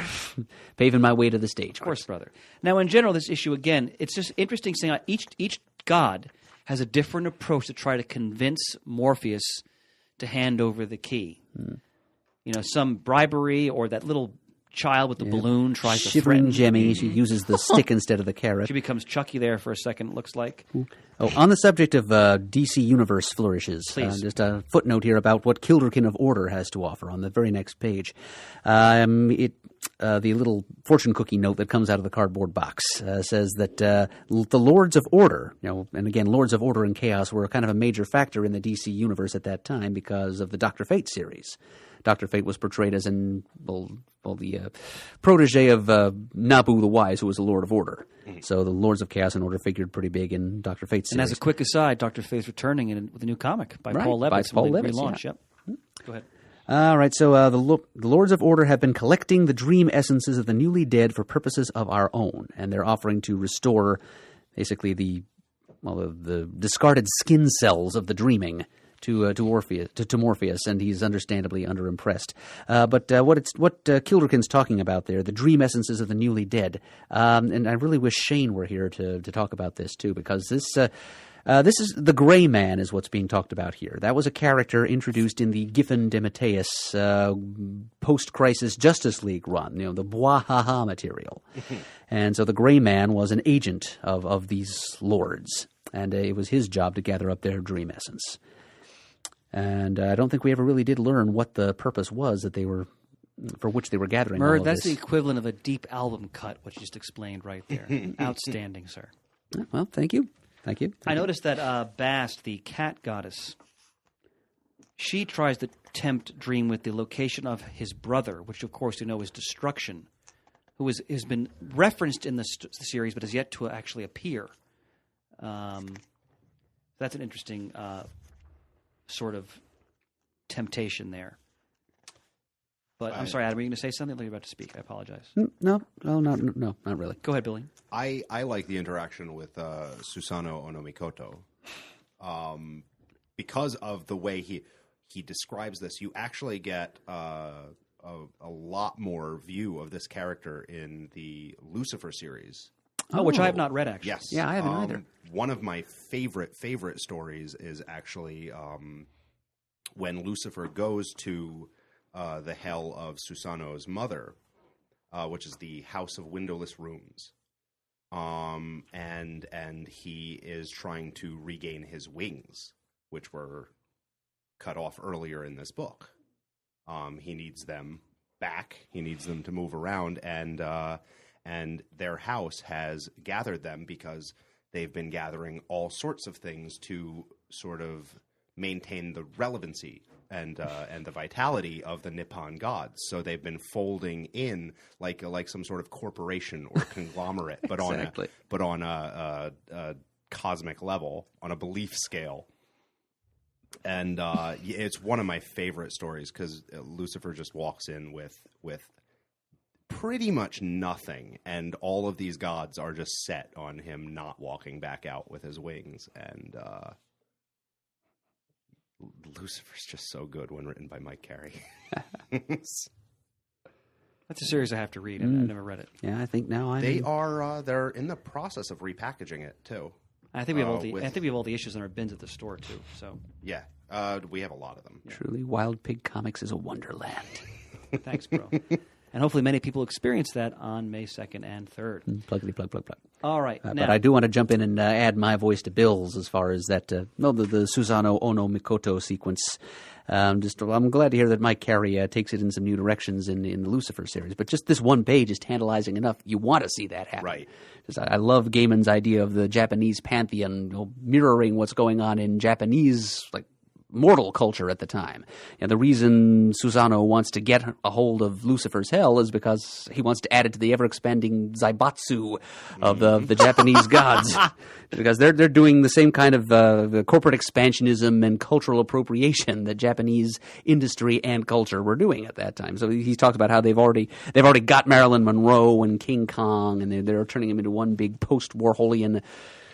paving my way to the stage. Of course, brother. Now, in general, this issue, again, it's just interesting seeing how each god has a different approach to try to convince Morpheus to hand over the key. Some bribery, or that little child with the balloon tries to Shivering threaten. Jemmy, she uses the stick instead of the carrot. She becomes Chucky there for a second, it looks like. Oh, on the subject of DC Universe flourishes, Please. just a footnote here about what Kilderkin of Order has to offer on the very next page. The little fortune cookie note that comes out of the cardboard box says that the Lords of Order, and again, Lords of Order and Chaos were kind of a major factor in the DC Universe at that time because of the Dr. Fate series. Dr. Fate was portrayed as the protege of Nabu the Wise, who was a Lord of Order. So the Lords of Chaos and Order figured pretty big in Dr. Fate's series. And as a quick aside, Dr. Fate's returning with a new comic by Right, Paul Levitz. by Paul when they Levitz, relaunch. yeah. Yep. Go ahead. All right, so the Lords of Order have been collecting the dream essences of the newly dead for purposes of our own, and they're offering to restore basically the discarded skin cells of the dreaming to Morpheus, and he's understandably underimpressed. But what Kilderkin's talking about there, the dream essences of the newly dead, and I really wish Shane were here to talk about this too, because this is the Gray Man is what's being talked about here. That was a character introduced in the Giffen de Mateus post-crisis Justice League run, the Bwahaha material. And so the Gray Man was an agent of these lords, and it was his job to gather up their dream essence. And I don't think we ever really did learn what the purpose was for which they were gathering all of that's this. the equivalent of a deep album cut, which you just explained right there. Outstanding, sir. Well, thank you. Thank you. I noticed that Bast, the cat goddess, she tries to tempt Dream with the location of his brother, which of course you know is Destruction, who has been referenced in the series but has yet to actually appear. That's an interesting sort of temptation there. But I'm sorry, Adam, were you going to say something? I thought you were about to speak. I apologize. No, not really. Go ahead, Billy. I like the interaction with Susanoo Onomikoto. Because of the way he describes this, you actually get a lot more view of this character in the Lucifer series. Oh, which I have not read, actually. Yes. Yeah, I haven't either. One of my favorite stories is actually when Lucifer goes to the hell of Susanoo's mother, which is the House of Windowless Rooms. And he is trying to regain his wings, which were cut off earlier in this book. He needs them back. He needs them to move around, and their house has gathered them because they've been gathering all sorts of things to sort of maintain the relevancy and the vitality of the Nippon gods. So they've been folding in like some sort of corporation or conglomerate, but Exactly. on a cosmic level, on a belief scale. And it's one of my favorite stories because Lucifer just walks in with pretty much nothing, and all of these gods are just set on him not walking back out with his wings. And Lucifer's just so good when written by Mike Carey. That's a series I have to read. I've never read it. Yeah, I think now They're in the process of repackaging it too. I think we have all the issues in our bins at the store too. So Yeah, we have a lot of them. Truly, Wild Pig Comics is a wonderland. thanks, bro. And hopefully many people experience that on May 2nd and 3rd. Pluggity plug, plug, plug. All right. Now, But I do want to jump in and add my voice to Bill's as far as that, the Susanoo Ono Mikoto sequence. I'm glad to hear that Mike Carey takes it in some new directions in the Lucifer series. But just this one page is tantalizing enough. You want to see that happen. Right. I love Gaiman's idea of the Japanese pantheon mirroring what's going on in Japanese, mortal culture at the time. And the reason Susanoo wants to get a hold of Lucifer's hell is because he wants to add it to the ever-expanding Zaibatsu of the Japanese gods. Because they're doing the same kind of the corporate expansionism and cultural appropriation that Japanese industry and culture were doing at that time. So he talks about how they've already got Marilyn Monroe and King Kong, and they're turning him into one big post-Warholian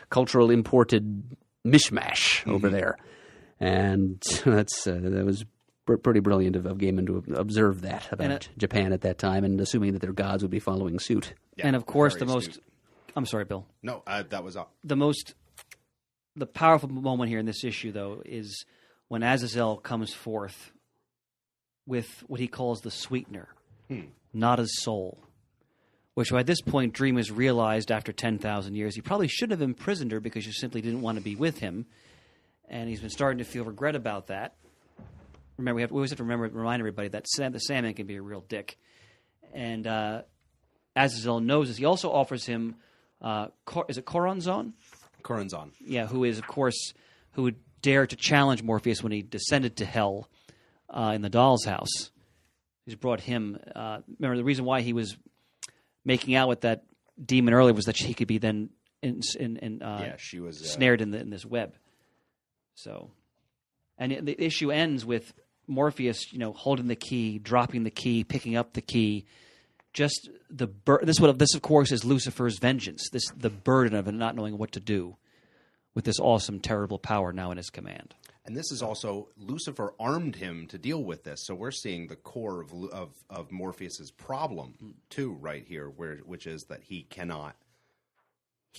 cultural imported mishmash over there. And that was pretty brilliant of Gaiman to observe that about Japan at that time, and assuming that their gods would be following suit. Yeah, and of course, very astute. I'm sorry, Bill. No, that was up. The powerful moment here in this issue, though, is when Azazel comes forth with what he calls the sweetener, not his soul. Which by this point, Dream has realized after 10,000 years, he probably should have imprisoned her because she simply didn't want to be with him. And he's been starting to feel regret about that. Remember, we always have to remind everybody that the Sandman can be a real dick. And Azazel knows this. He also offers him, is it Coronzon? Coronzon. Yeah, who would dare to challenge Morpheus when he descended to hell in the doll's house. He's brought him. Remember, the reason why he was making out with that demon earlier was that she could be then she was snared in this web. So, and the issue ends with Morpheus, holding the key, dropping the key, picking up the key. Just this of course is Lucifer's vengeance. The burden of it, not knowing what to do with this awesome, terrible power now in his command. And this is also Lucifer armed him to deal with this, so we're seeing the core of Morpheus's problem too, right here, which is that he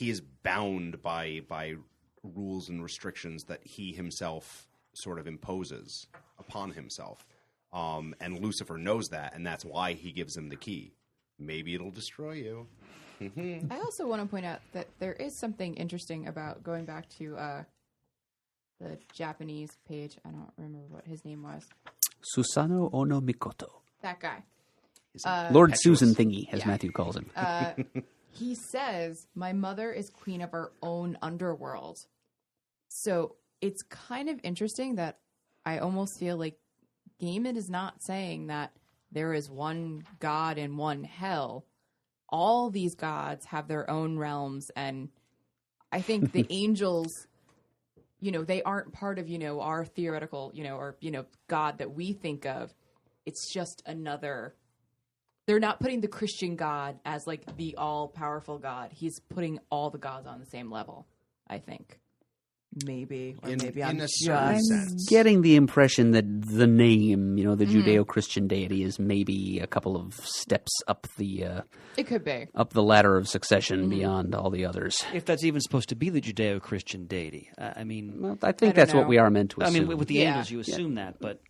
is bound by rules and restrictions that he himself sort of imposes upon himself, and Lucifer knows that, and that's why he gives him the key. Maybe it'll destroy you. I also want to point out that there is something interesting about going back to the Japanese page. I don't remember what his name was. Susanoo Ono Mikoto. That guy. Lord Susan Thingy, as Matthew calls him. He says, my mother is queen of her own underworld. So it's kind of interesting that I almost feel like Gaiman is not saying that there is one god and one hell. All these gods have their own realms, and I think the angels, they aren't part of, our theoretical, or, God that we think of. It's just another. They're not putting the Christian God as like the all-powerful God. He's putting all the gods on the same level, I think. Maybe. Or maybe I'm in a certain sense. Getting the impression that the name, the Judeo-Christian deity is maybe a couple of steps up the it could be up the ladder of succession beyond all the others. If that's even supposed to be the Judeo-Christian deity. Well, I think that's what we are meant to assume. I mean, with the angels, you assume that, but...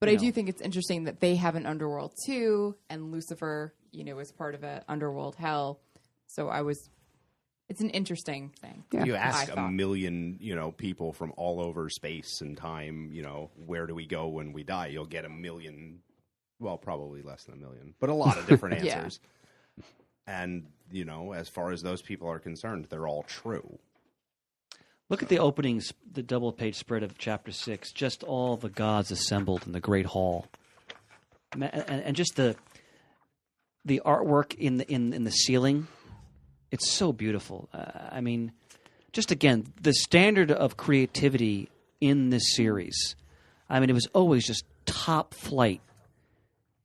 But I do think it's interesting that they have an underworld too, and Lucifer, is part of an underworld hell. So it's an interesting thing. Yeah. You ask a million, people from all over space and time, where do we go when we die? You'll get a million, well, probably less than a million, but a lot of different answers. And, as far as those people are concerned, they're all true. Look at the openings, the double-page spread of Chapter 6, just all the gods assembled in the Great Hall. And just the artwork in the ceiling, it's so beautiful. Just again, the standard of creativity in this series, it was always just top flight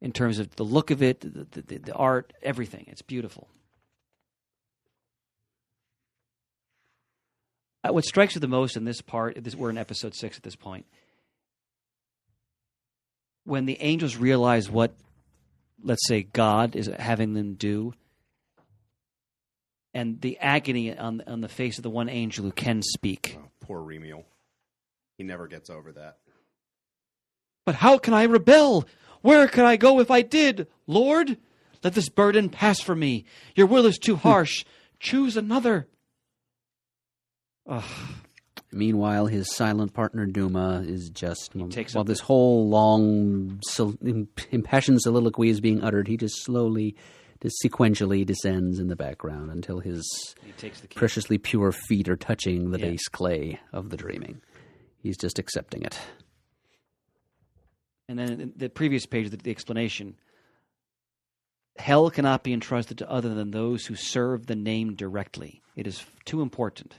in terms of the look of it, the art, everything. It's beautiful. What strikes you the most in this part, we're in episode 6 at this point, when the angels realize what, let's say, God is having them do, and the agony on the face of the one angel who can speak. Oh, poor Remiel. He never gets over that. But how can I rebel? Where could I go if I did? Lord, let this burden pass from me. Your will is too harsh. Choose another. Ugh. Meanwhile, his silent partner Duma is just, while this the... whole long, impassioned soliloquy is being uttered, he just slowly, sequentially descends in the background until his preciously pure feet are touching the base clay of the dreaming. He's just accepting it. And then in the previous page, the explanation. Hell cannot be entrusted to other than those who serve the name directly. It is too important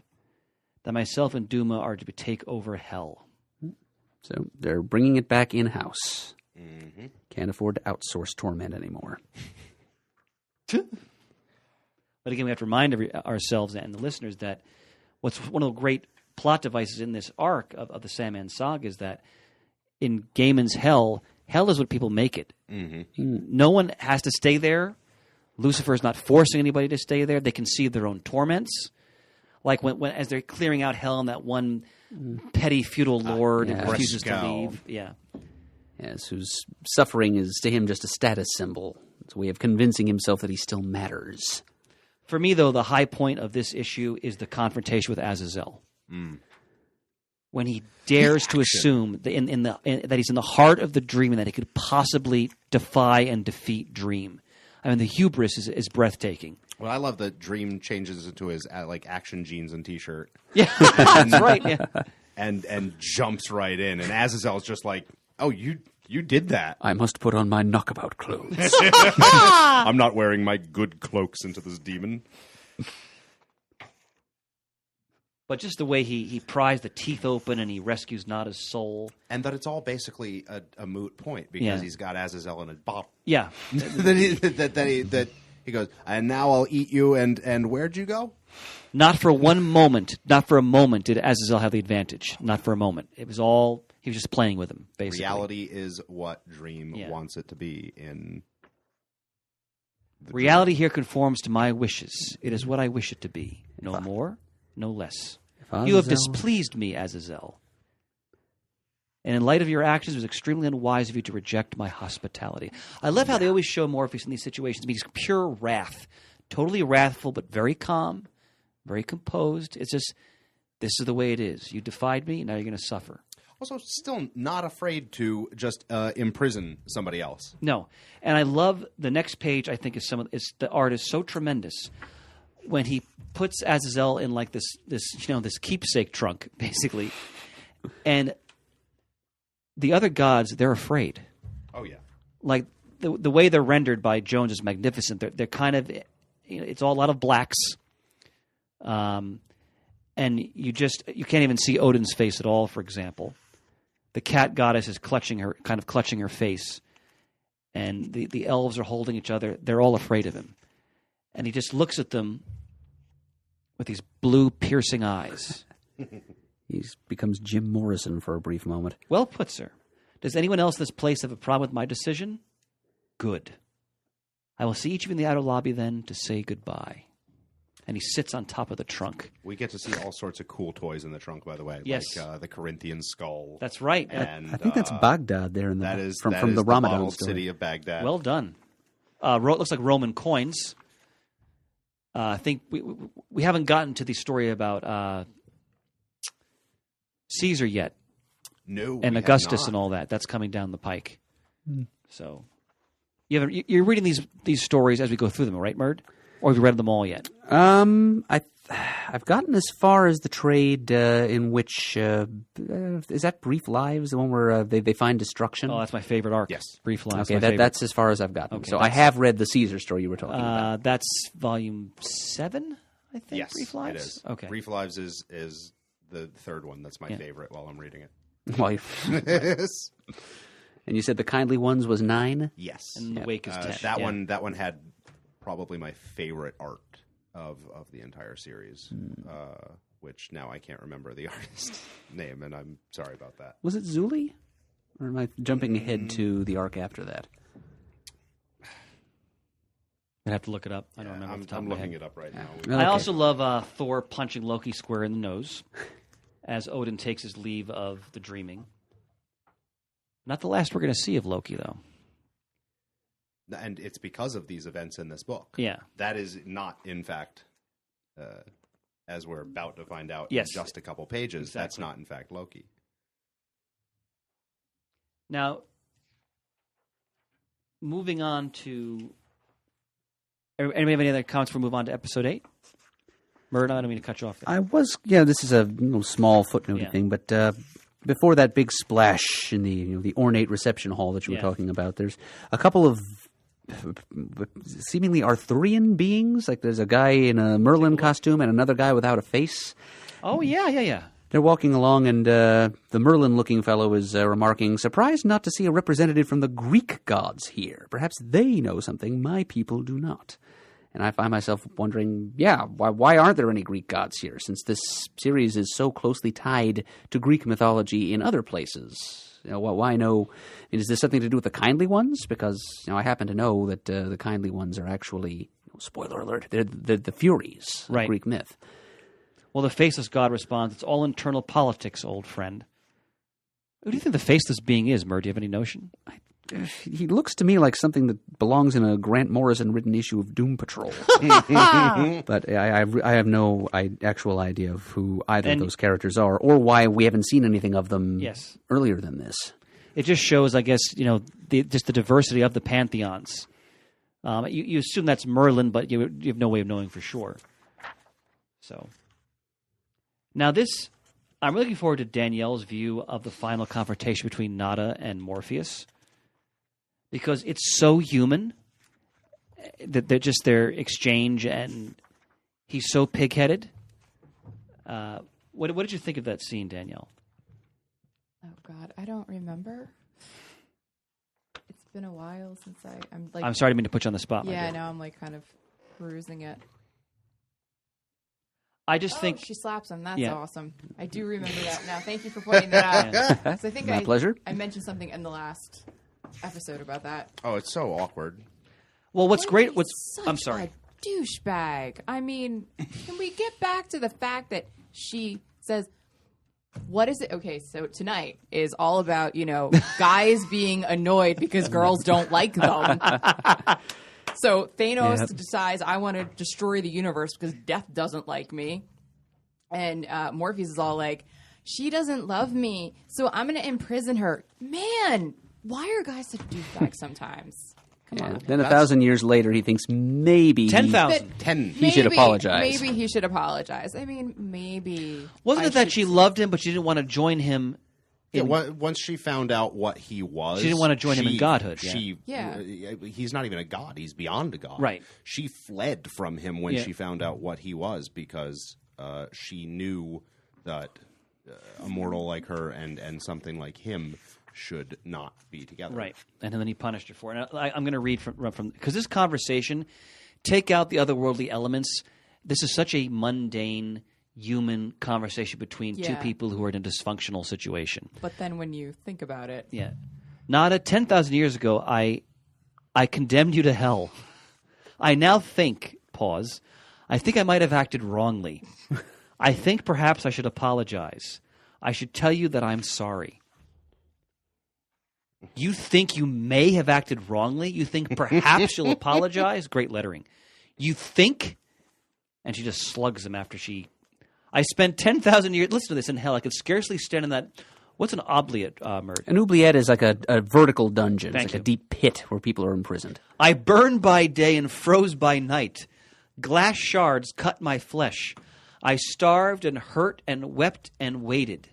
that myself and Duma are to take over hell. So they're bringing it back in-house. Mm-hmm. Can't afford to outsource torment anymore. But again, we have to remind ourselves and the listeners that what's one of the great plot devices in this arc of the Sandman saga is that in Gaiman's hell is what people make it. Mm-hmm. No one has to stay there. Lucifer is not forcing anybody to stay there. They conceive their own torments. Like when as they're clearing out hell and that one petty feudal lord refuses to leave. Yeah. Yes, whose suffering is to him just a status symbol. It's a way of convincing himself that he still matters. For me, though, the high point of this issue is the confrontation with Azazel. Mm. When he dares to assume that, that he's in the heart of the dream and that he could possibly defy and defeat Dream. The hubris is breathtaking. Well, I love that Dream changes into his action jeans and T-shirt. Yeah, that's right. Yeah, and jumps right in, and Azazel's just like, "Oh, you did that. I must put on my knockabout clothes. I'm not wearing my good cloaks into this demon." But just the way he pries the teeth open and he rescues Nada's soul. And that it's all basically a moot point because he's got Azazel in a bottle. Yeah. that He goes, and now I'll eat you. And where'd you go? Not for one moment, not for a moment did Azazel have the advantage. Not for a moment. It was all, he was just playing with him, basically. Reality is what Dream wants it to be in. Reality here conforms to my wishes. It is what I wish it to be. No more, no less. You have displeased me, Azazel. And in light of your actions, it was extremely unwise of you to reject my hospitality. I love how they always show Morpheus in these situations. I mean, he's pure wrath. Totally wrathful, but very calm, very composed. It's just, this is the way it is. You defied me, now you're going to suffer. Also, still not afraid to just imprison somebody else. No. And I love the next page, I think, is the art is so tremendous. When he puts Azazel in like this keepsake trunk, basically. And the other gods, they're afraid. Oh, yeah. Like, the way they're rendered by Jones is magnificent. They're kind of, it's all a lot of blacks. And you can't even see Odin's face at all, for example. The cat goddess is clutching her face. And the elves are holding each other. They're all afraid of him. And he just looks at them with these blue, piercing eyes. He becomes Jim Morrison for a brief moment. Well put, sir. Does anyone else in this place have a problem with my decision? Good. I will see each of you in the outer lobby then to say goodbye. And he sits on top of the trunk. We get to see all sorts of cool toys in the trunk, by the way. Yes. Like the Corinthian skull. That's right. And, I think that's Baghdad there in the that is, from that is the Ramadan bottled story. city of Baghdad. Well done. It looks like Roman coins. I think we haven't gotten to the story about Caesar yet. No, and Augustus and all that. That's coming down the pike. So you're reading these stories as we go through them, right, Murd? Or have you read them all yet? I've gotten as far as the trade in which is that Brief Lives, the one where they find destruction. Oh, that's my favorite arc. Yes, Brief Lives. Okay, that's as far as I've gotten. Okay, so I have read the Caesar story you were talking about. That's volume 7, I think. Yes, Brief Lives. it is. Okay. Brief Lives is the third one. That's my favorite while I'm reading it. Well, Yes. and you said the Kindly Ones was 9? Yes. And the Wake is 10. That one had probably my favorite art of the entire series, which now I can't remember the artist's name, and I'm sorry about that. Was it Zuli? Or am I jumping ahead to the arc after that? I'd have to look it up. I don't remember off the top I'm of my looking head. it up right now. Okay. I also love Thor punching Loki square in the nose as Odin takes his leave of the dreaming. Not the last we're going to see of Loki, though. And it's because of these events in this book. Yeah. That is not, in fact, as we're about to find out Yes. in just a couple pages, Exactly. that's not, in fact, Loki. Now, moving on to... Anybody have any other comments before we move on to episode 8? Murdo, I don't mean to cut you off there. This is a little small footnote thing, but before that big splash in the ornate reception hall that you were talking about, there's a couple of seemingly Arthurian beings. Like there's a guy in a Merlin costume and another guy without a face. Oh, yeah. They're walking along, and the Merlin-looking fellow is remarking, "Surprised not to see a representative from the Greek gods here. Perhaps they know something my people do not." And I find myself wondering, why aren't there any Greek gods here, since this series is so closely tied to Greek mythology in other places? Why no? Is this something to do with the Kindly Ones? Because I happen to know that the Kindly Ones are actually, spoiler alert, they're the Furies of Greek myth. Well, the faceless god responds, "It's all internal politics, old friend." Who do you think the faceless being is, Murd? Do you have any notion? He looks to me like something that belongs in a Grant Morrison-written issue of Doom Patrol. But I have no actual idea of who either of those characters are, or why we haven't seen anything of them earlier than this. It just shows, I guess, just the diversity of the pantheons. You assume that's Merlin, but you have no way of knowing for sure. So, now this, I'm looking forward to Danielle's view of the final confrontation between Nada and Morpheus, because it's so human that they're just their exchange, and he's so pig-headed. What did you think of that scene, Danielle? Oh God, I don't remember. It's been a while since I'm like. I'm sorry, I didn't mean to put you on the spot. Yeah, now I'm like kind of perusing it. I just think She slaps him. That's Yeah. awesome. I do remember that now. Thank you for pointing that out. 'Cause I think My pleasure. I mentioned something in the last episode about that. Oh, it's so awkward. well, what's great? He's I'm such sorry. a douchebag. I mean, can we get back to the fact that she says, what is it? Okay, so tonight is all about, guys being annoyed because girls don't like them. So Thanos decides, I want to destroy the universe because death doesn't like me. And Morpheus is all like, she doesn't love me, so I'm going to imprison her. Man, why are guys such douchebags sometimes? Come on. Then 1,000 years later, he thinks maybe 10,000. 10. He should apologize. Maybe he should apologize. I mean, maybe. Wasn't it that she loved him, but she didn't want to join him? Yeah, once she found out what he was, She didn't want to join him in godhood, He's not even a god. He's beyond a god. Right. She fled from him when Yeah. she found out what he was because she knew that a mortal like her and something like him should not be together. Right, and then he punished her for it. And I'm going to read from because this conversation, take out the otherworldly elements. This is such a mundane human conversation between two Yeah. people who are in a dysfunctional situation. But then when you think about it, Yeah, Nada, 10,000 years ago, I condemned you to hell. I now think, pause, I think I might have acted wrongly. I think perhaps I should apologize. I should tell you that I'm sorry. You think you may have acted wrongly? You think perhaps you'll apologize? Great lettering. You think? And she just slugs him after she... I spent 10,000 years... Listen to this in hell. I could scarcely stand in that... What's an oubliette, Mert? An oubliette is like a vertical dungeon. Thank It's like you. a deep pit where people are imprisoned. I burned by day and froze by night. Glass shards cut my flesh. I starved and hurt and wept and waited.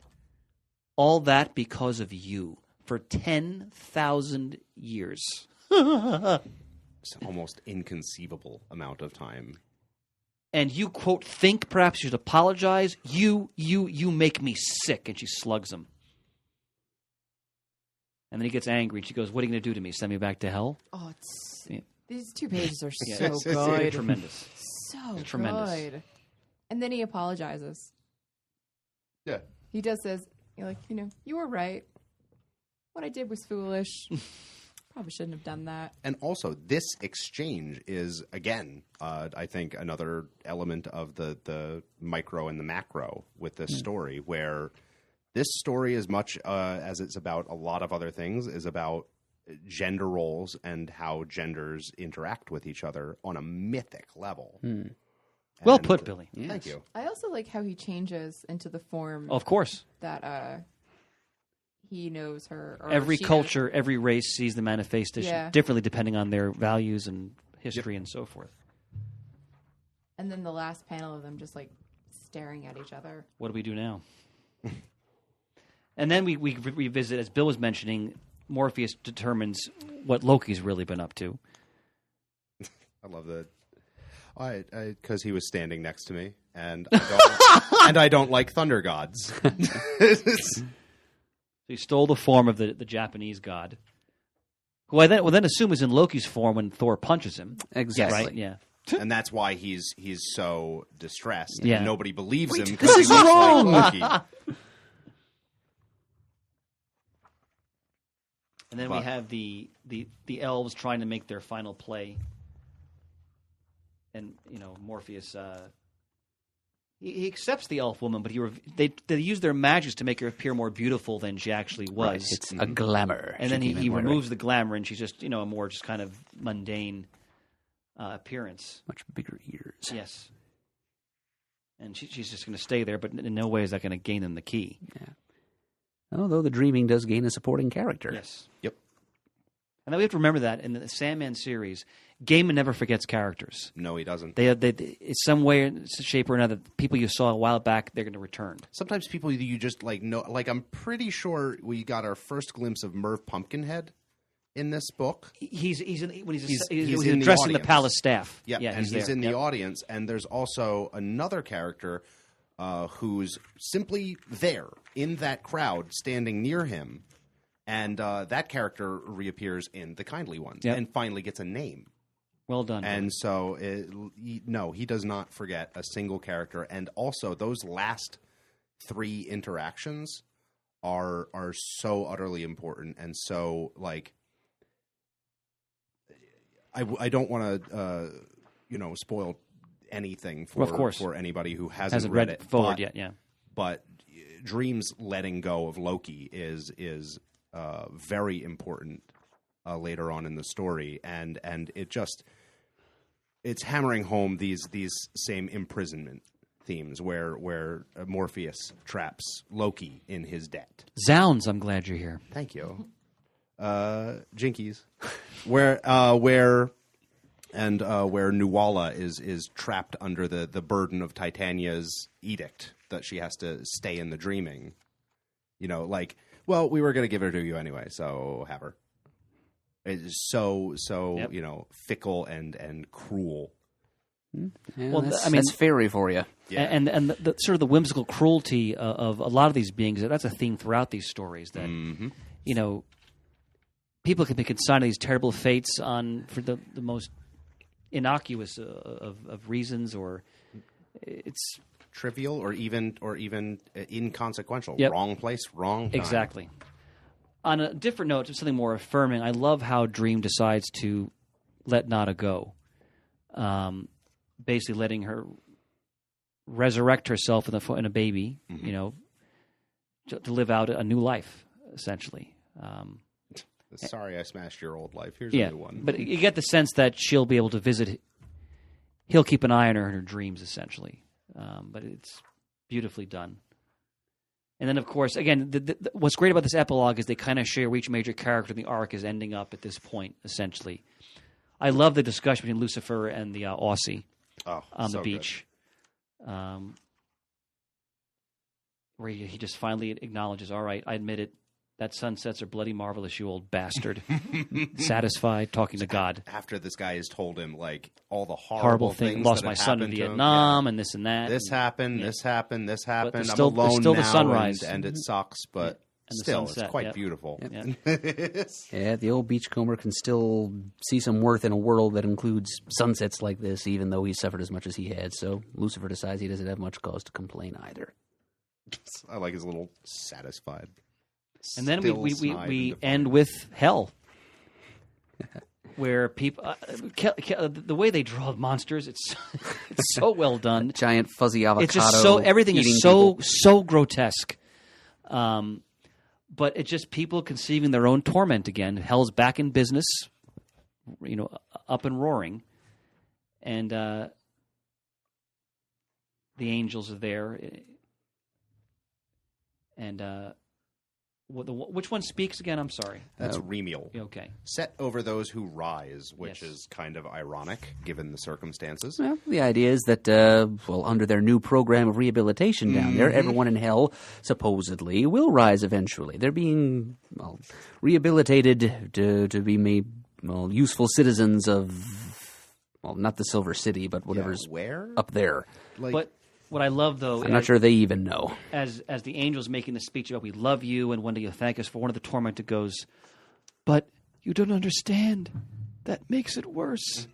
All that because of you. For 10,000 years. It's an almost inconceivable amount of time. And you, quote, think perhaps you should apologize? You make me sick. And she slugs him. And then he gets angry. And she goes, what are you going to do to me? Send me back to hell? oh, it's, Yeah. these 2 pages are Yeah. so It's good. tremendous. So tremendous. good. And then he apologizes. Yeah. He does says, you were right. What I did was foolish. Probably shouldn't have done that. And also, this exchange is, again, I think, another element of the micro and the macro with this story, where this story, as much as it's about a lot of other things, is about gender roles and how genders interact with each other on a mythic level. Well And- put, Billy. Thank you. I also like how he changes into the form Of course. that he knows her. Or Every she knows culture, every race sees the manifestation Yeah. differently depending on their values and history and so forth. And then the last panel of them just staring at each other. What do we do now? And then we revisit, as Bill was mentioning, Morpheus determines what Loki's really been up to. I love that. Because he was standing next to me, and I don't like thunder gods. So he stole the form of the Japanese god, who I then assume is in Loki's form when Thor punches him. Exactly. Right? Yeah. And that's why he's so distressed. Yeah. And nobody believes him this because he is looks wrong. like Loki. And then we have the elves trying to make their final play. And, Morpheus, he accepts the elf woman, but they use their magic to make her appear more beautiful than she actually was. Right. It's a glamour. And then she he came in wearing. removes the glamour, and she's just, a more just kind of mundane appearance. Much bigger ears. Yes. And she's just going to stay there, but in no way is that going to gain them the key. Although the dreaming does gain a supporting character. Yes. Yep. And then we have to remember that in the Sandman series, Gaiman never forgets characters. No, he doesn't. They it's some way, shape, or another. People you saw a while back, they're going to return. Sometimes people you just know. Like, I'm pretty sure we got our first glimpse of Merv Pumpkinhead in this book. He's in addressing the the audience. palace staff. Yeah, and he's there. in the Yep. audience. And there's also another character who's simply there in that crowd, standing near him. And that character reappears in The Kindly Ones Yep. and finally gets a name. Well done. And so, he does not forget a single character. And also, those last 3 interactions are so utterly important. And so, like, I don't want to, spoil anything for anybody who hasn't read it forward yet. Yeah, but Dream's letting go of Loki is very important later on in the story, and it's hammering home these same imprisonment themes where Morpheus traps Loki in his debt. Zounds! I'm glad you're here. Thank you, Jinkies. where Nuala is trapped under the burden of Titania's edict that she has to stay in the dreaming. We were going to give her to you anyway, so have her. It is so Yep. Fickle and cruel. Yeah, Well, that's fairy for you. Yeah. And the sort of the whimsical cruelty of a lot of these beings, that's a theme throughout these stories that, people can be consigned to these terrible fates for the most innocuous of reasons, or it's Trivial or even inconsequential. Yep. Wrong place, wrong time. exactly. On a different note, just something more affirming, I love how Dream decides to let Nada go. Basically letting her resurrect herself in a baby, to live out a new life, essentially. Sorry I smashed your old life. Here's a new one. But you get the sense that she'll be able to visit. He'll keep an eye on her in her dreams, essentially. But it's beautifully done. And then, of course, again, what's great about this epilogue is they kind of share each major character in the arc is ending up at this point, essentially. I love the discussion between Lucifer and the Aussie on the beach. Where he just finally acknowledges, all right, I admit it, that sunsets are bloody marvelous, you old bastard. Satisfied, talking to God. After this guy has told him, all the Horrible things thing. Lost that my had son in happened to him. Vietnam and this and that. This happened, this happened. there's I'm still alone the now, sunrise. and it sucks, but And the still, sunset, it's quite yep. beautiful. Yep. Yeah, the old beachcomber can still see some worth in a world that includes sunsets like this, even though he suffered as much as he had. So Lucifer decides he doesn't have much cause to complain either. I like his little satisfied. And then still we snide and end with hell, where people the way they draw monsters, it's so well done. Giant fuzzy avocado. It's just everything is so grotesque. But it's just people conceiving their own torment again. Hell's back in business, up and roaring, and the angels are there, and. Which one speaks again? I'm sorry. That's Remiel. Okay. Set over those who rise, which Yes. is kind of ironic given the circumstances. Well, the idea is that, under their new program of rehabilitation down there, everyone in hell supposedly will rise eventually. They're being rehabilitated to be made useful citizens of, not the Silver City, but whatever's Where? up there. But what I love, though, I'm not sure they even know. as the angel's making the speech about we love you and one day you'll thank us for, one of the tormented goes, but you don't understand. That makes it worse.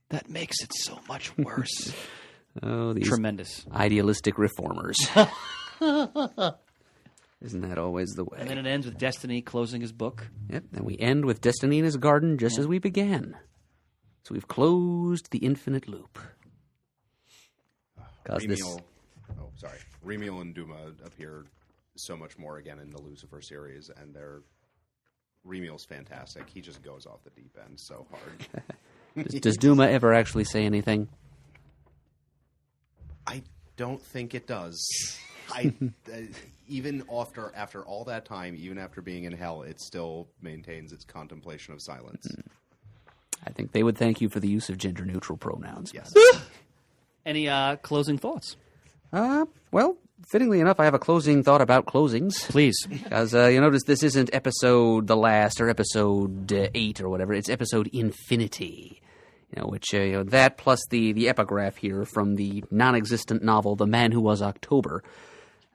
That makes it so much worse. Oh, these Tremendous. idealistic reformers. Isn't that always the way? And then it ends with Destiny closing his book. Yep, and we end with Destiny in his garden just as we began. So we've closed the infinite loop. Remiel and Duma appear so much more again in the Lucifer series, and Remiel's fantastic. He just goes off the deep end so hard. Does Duma ever actually say anything? I don't think it does. Even after all that time, even after being in hell, it still maintains its contemplation of silence. I think they would thank you for the use of gender-neutral pronouns. Yes. Any closing thoughts? Well, fittingly enough, I have a closing thought about closings. Please. Because you notice this isn't episode the last or episode 8 or whatever. It's episode infinity. Which that plus the epigraph here from the non-existent novel The Man Who Was October,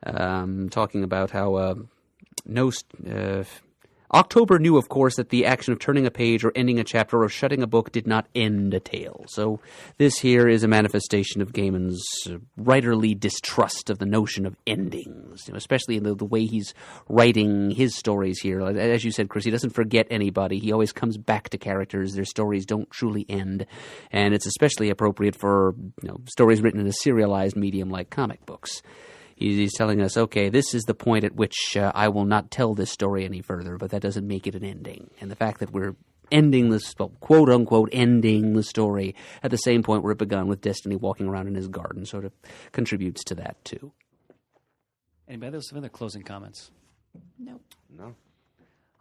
talking about how October knew, of course, that the action of turning a page or ending a chapter or shutting a book did not end a tale. So this here is a manifestation of Gaiman's writerly distrust of the notion of endings, especially in the way he's writing his stories here. As you said, Chris, he doesn't forget anybody. He always comes back to characters. Their stories don't truly end, and it's especially appropriate for stories written in a serialized medium like comic books. He's telling us, okay, this is the point at which I will not tell this story any further, but that doesn't make it an ending. And the fact that we're ending this, quote-unquote, ending the story at the same point where it begun with Destiny walking around in his garden sort of contributes to that, too. Anybody else have other closing comments? Nope. No.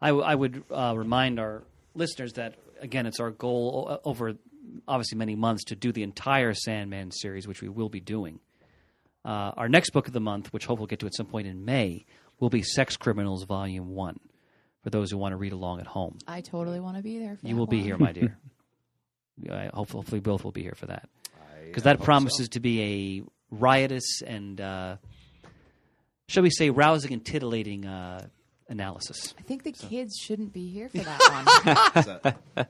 I would remind our listeners that, again, it's our goal over obviously many months to do the entire Sandman series, which we will be doing. Our next book of the month, which hopefully we'll get to at some point in May, will be Sex Criminals Volume 1, for those who want to read along at home. I totally want to be there for You that will be one. here, my dear. Hopefully both will be here for that. Because that promises to be a riotous and, shall we say, rousing and titillating analysis. I think the kids shouldn't be here for that one.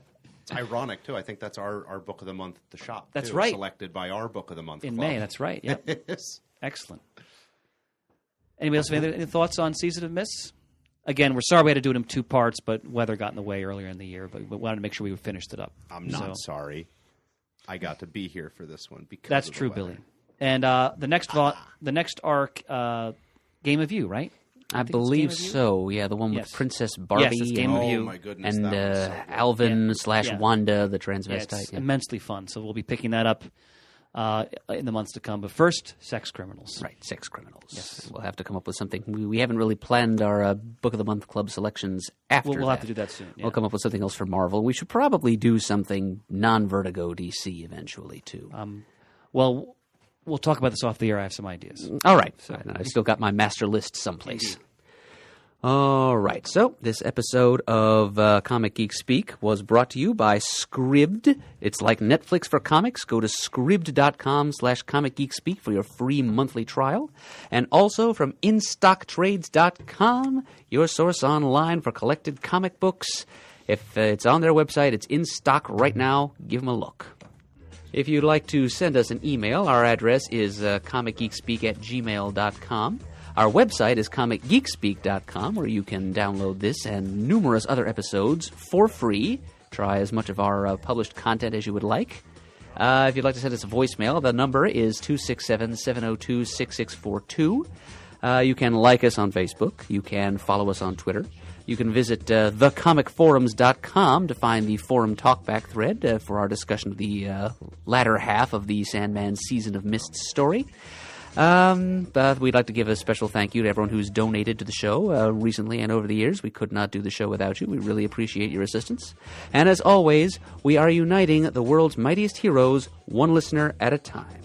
It's ironic, too. I think that's our book of the month at the shop. That's too, right. Selected by our book of the month In club. May, that's right. Yep. Yes. Excellent. Anybody else have any thoughts on Season of Mists? Again, we're sorry we had to do it in 2 parts, but weather got in the way earlier in the year. But we wanted to make sure we finished it up. I'm not sorry. I got to be here for this one because That's of the true, weather. Billy. And the next arc, Game of You, right? I think it's believe Game of You? so. Yeah, the one with Yes. Princess Barbie Yes, it's Game of Oh You. my goodness, and that was so good. Alvin Yeah. / Yeah. Wanda, the Yeah, transvestite. it's Yeah. immensely fun. So we'll be picking that up in the months to come. But first, Sex Criminals. Right, Sex Criminals. Yes. We'll have to come up with something. We haven't really planned our Book of the Month Club selections after We'll that. have to do that soon. Yeah. We'll come up with something else for Marvel. We should probably do something non-Vertigo DC eventually, too. Well, we'll talk about this off the air. I have some ideas. All right. I still got my master list someplace. Indeed. All right. So this episode of Comic Geek Speak was brought to you by Scribd. It's like Netflix for comics. Go to scribd.com/comicgeekspeak for your free monthly trial. And also from InStockTrades.com, your source online for collected comic books. If it's on their website, it's in stock right now. Give them a look. If you'd like to send us an email, our address is comicgeekspeak@gmail.com. Our website is comicgeekspeak.com, where you can download this and numerous other episodes for free. Try as much of our published content as you would like. If you'd like to send us a voicemail, the number is 267-702-6642. You can like us on Facebook. You can follow us on Twitter. You can visit thecomicforums.com to find the forum talkback thread for our discussion of the latter half of the Sandman Season of Mist story. But we'd like to give a special thank you to everyone who's donated to the show recently and over the years. We could not do the show without you. We really appreciate your assistance. And as always, we are uniting the world's mightiest heroes, one listener at a time.